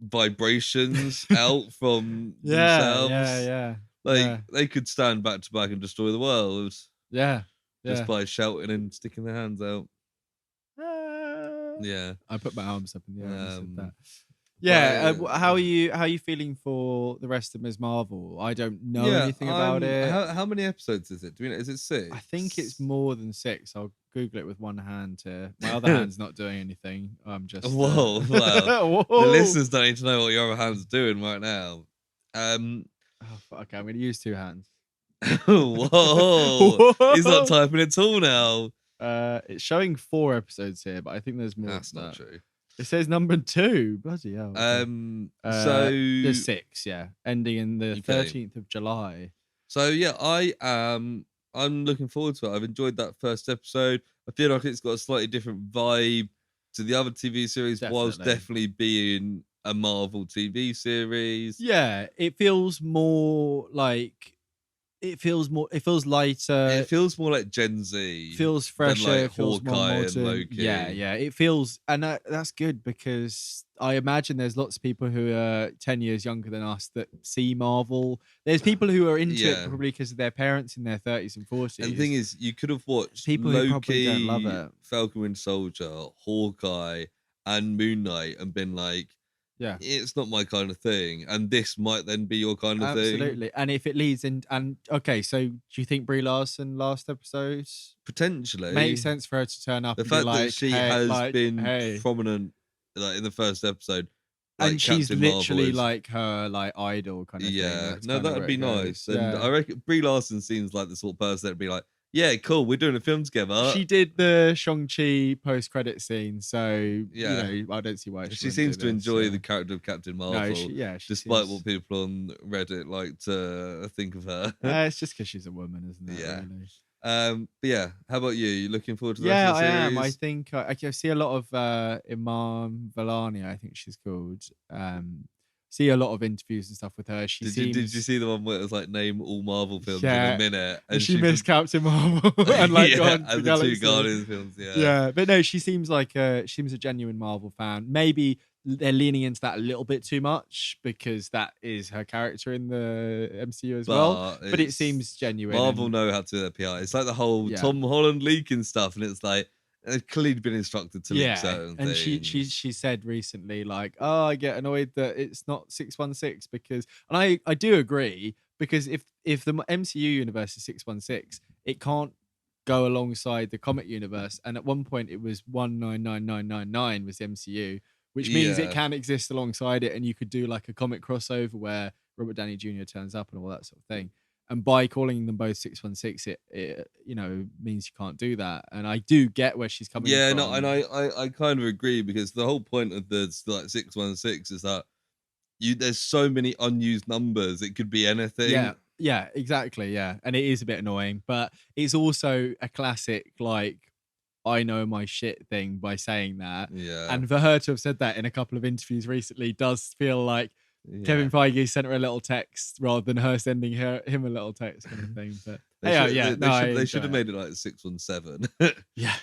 vibrations out from themselves. They could stand back to back and destroy the world. Just by shouting and sticking their hands out. I put my arms up in the air and said that. Yeah, how are you feeling for the rest of Ms. Marvel? I don't know anything about it. How many episodes is it? Do you know? Is it 6? I think it's more than 6. I'll Google it with one hand here. My other hand's not doing anything. I'm just. Whoa! Wow. The listeners don't need to know what your other hand's doing right now. Okay, I'm going to use 2 hands. Whoa! He's not typing at all now. It's showing 4 episodes here, but I think there's more. That's not true. It says number 2. Bloody hell. Okay. So there's 6, ending in the 13th of July. So yeah, I'm looking forward to it. I've enjoyed that first episode. I feel like it's got a slightly different vibe to the other TV series, whilst definitely being a Marvel TV series. Yeah, it feels more like. It feels lighter. It feels more like Gen Z. Feels fresher. Than like it feels Hawkeye more modern. And Loki. Yeah. It feels, and that's good because I imagine there's lots of people who are 10 years younger than us that see Marvel. There's people who are into it probably because of their parents in their 30s and 40s. And the thing is, you could have watched people Loki, who probably don't love it. Falcon Winter Soldier, Hawkeye, and Moon Knight, and been like, it's not my kind of thing, and this might then be your kind of thing. Absolutely. And if it leads in, and okay, so do you think Brie Larson last episode potentially makes sense for her to turn up? The and fact be like, that she has been prominent, like in the first episode, like and she's Captain literally Marvel like her like idol kind of thing. Yeah, no, that would be nice. And I reckon Brie Larson seems like the sort of person that'd be like, yeah, cool, we're doing a film together. She did the Shang-Chi post-credit scene, so I don't see why she seems to enjoy the character of Captain Marvel. No, despite what people on Reddit like to think of her. It's just because she's a woman, isn't it? Yeah. Really? But yeah, how about you? You looking forward to the rest of the series? I am. I think I see a lot of Iman Vellani, I think she's called. See a lot of interviews and stuff with her. Did you see the one where it was like name all Marvel films in a minute? And she missed Captain Marvel and like and the 2 Guardians films. But no, she seems like a genuine Marvel fan. Maybe they're leaning into that a little bit too much because that is her character in the MCU as well. But it seems genuine. Marvel know how to do their PR. It's like the whole Tom Holland leaking stuff, and it's like, They've clearly been instructed to leak certain and things. she said recently, like, oh, I get annoyed that it's not 616 because, and I do agree, because if the MCU universe is 616, it can't go alongside the comic universe, and at one point it was 199999 was the MCU, which means it can exist alongside it, and you could do like a comic crossover where Robert Downey Jr. turns up and all that sort of thing. And by calling them both 616, it means you can't do that. And I do get where she's coming from. Yeah, no, and I kind of agree, because the whole point of the like 616 is that there's so many unused numbers, it could be anything. Yeah, exactly. Yeah, and it is a bit annoying, but it's also a classic, like, I know my shit thing by saying that. Yeah, and for her to have said that in a couple of interviews recently does feel like Kevin Feige sent her a little text rather than her sending him a little text, kind of thing. But they should have made it like 617. Yeah,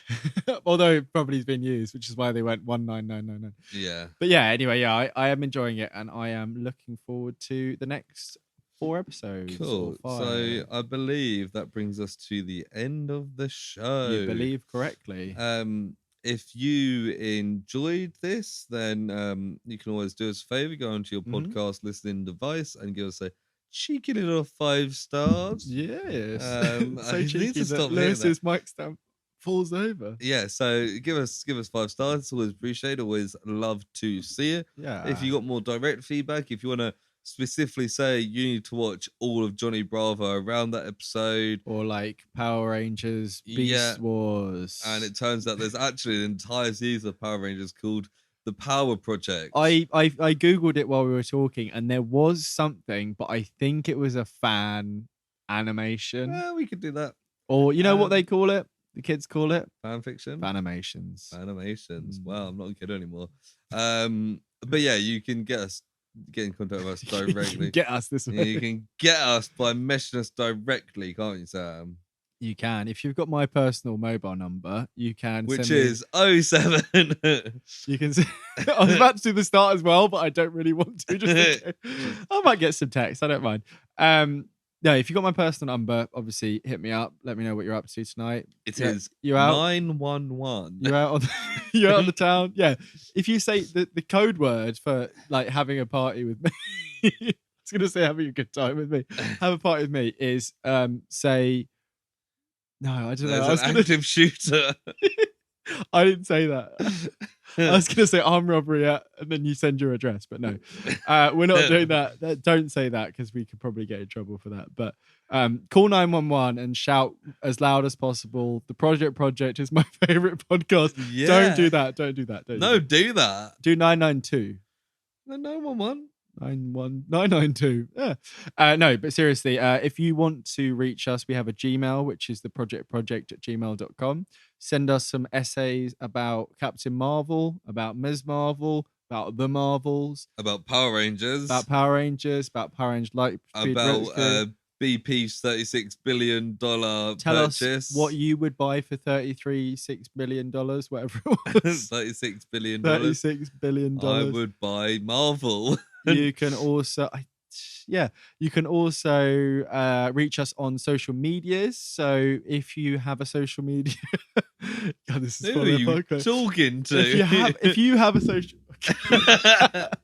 although it probably has been used, which is why they went 19999. Yeah, but yeah, anyway, I am enjoying it, and I am looking forward to the next 4 episodes. Cool. So I believe that brings us to the end of the show. You believe correctly. If you enjoyed this, then you can always do us a favor, go onto your podcast listening device and give us a cheeky little 5 stars. Yes. So cheeky that Lewis's mic stand falls over. Yeah, so give us 5 stars. It's always appreciated. Always love to see it. Yeah. If you got more direct feedback, if you want to specifically say you need to watch all of Johnny Bravo around that episode, or like Power Rangers Beast Wars, and it turns out there's actually an entire season of Power Rangers called The Power Project. I googled it while we were talking, and there was something, but I think it was a fan animation. Well, we could do that, or you know what they call it, the kids call it fan fiction, animations. Wow, I'm not a kid anymore. But yeah, you can get in contact with us directly. Get us this way. You can get us by messaging us directly, can't you, Sam? You can. If you've got my personal mobile number, you can. Which is 07. You can. I was about to do the start as well, but I don't really want to. I might get some text. I don't mind. No, if you got my personal number, obviously hit me up. Let me know what you're up to tonight. It is you out 911. You're out on you're out on the town. Yeah. If you say the code word for like having a party with me, I was gonna say having a good time with me. Have a party with me is say no, I don't know. There's I was an gonna active shooter. I didn't say that. I was going to say armed robbery, and then you send your address, but no, we're not doing that. Don't say that, because we could probably get in trouble for that. But call 911 and shout as loud as possible. The Project is my favorite podcast. Yeah. Don't do that. Don't do that. Do that. Do 992. No, 911. 992. Yeah. No, but seriously, if you want to reach us, we have a Gmail, which is theprojectproject@gmail.com. Send us some essays about Captain Marvel, about Ms. Marvel, about the Marvels, about Power Rangers, about Lightspeed about Rescue. BP's $36 billion Tell purchase. us what you would buy for $6 billion, whatever it was. $36 billion. $36 billion. I would buy Marvel. You can also reach us on social medias. So if you have a social media, God, this is who are you talking to? If you have a social,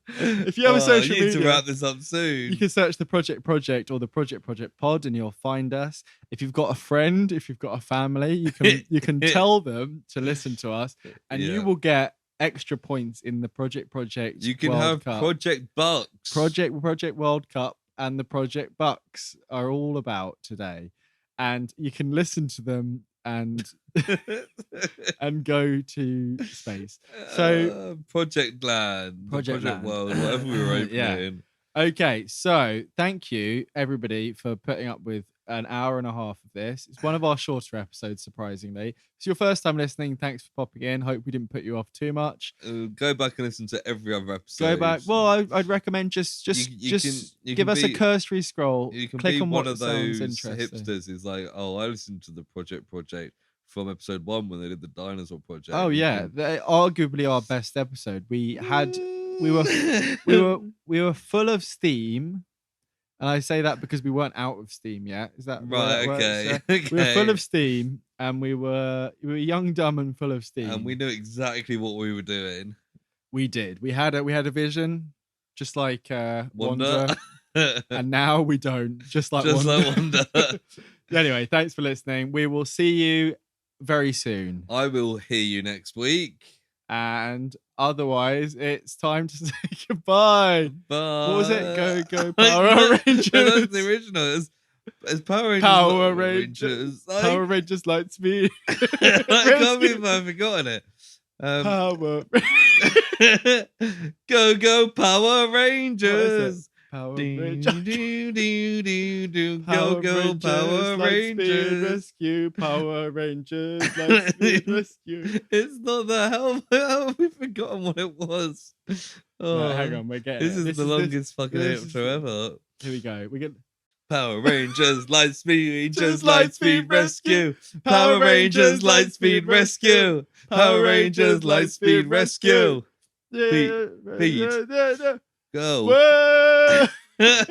if you have a social you need media, to wrap this up soon. You can search the Project or the Project Pod, and you'll find us. If you've got a friend, if you've got a family, you can tell them to listen to us, and you will get extra points in the Project. You can World have Cup. Project Bucks. Project World Cup and the Project Bucks are all about today, and you can listen to them and go to space. So Project Land, Project World, whatever we were opening. Okay, so thank you everybody for putting up with an hour and a half of this. It's one of our shorter episodes, surprisingly. If it's your first time listening, thanks for popping in. Hope we didn't put you off too much. Go back and listen to every other episode. Go back. Well, I'd recommend just give us a cursory scroll. You can click be on one what of those interesting. hipsters who's like, oh, I listened to the Project from episode 1 when they did the dinosaur project. Oh yeah, they're arguably our best episode. We were full of steam. And I say that because we weren't out of steam yet. Is that right? Okay. We were full of steam, and we were young, dumb, and full of steam. And we knew exactly what we were doing. We did. We had a vision, just like Wonder. Wanda, and now we don't. Just like Wonder. Anyway, thanks for listening. We will see you very soon. I will hear you next week. And otherwise, it's time to say goodbye. Bye. What was it? Go Power Rangers. That's the original. It's Power Rangers. Power Rangers. Power Rangers Lightspeed. I can't believe I've forgotten it. Power. Go Power Rangers. Power Do, Rangers. do. Power Go Power Lightspeed Rangers. Rescue. Power Rangers Lightspeed Rescue. It's not the hell. How have we forgotten what it was? Oh, No, hang on, we're getting This is the longest fucking intro ever. Here we go. We get Power Rangers, Lightspeed Rangers, Lightspeed Rescue. Power Rangers, Lightspeed Rescue. Power Rangers, Lightspeed Rescue. Speed. Go. Whoa!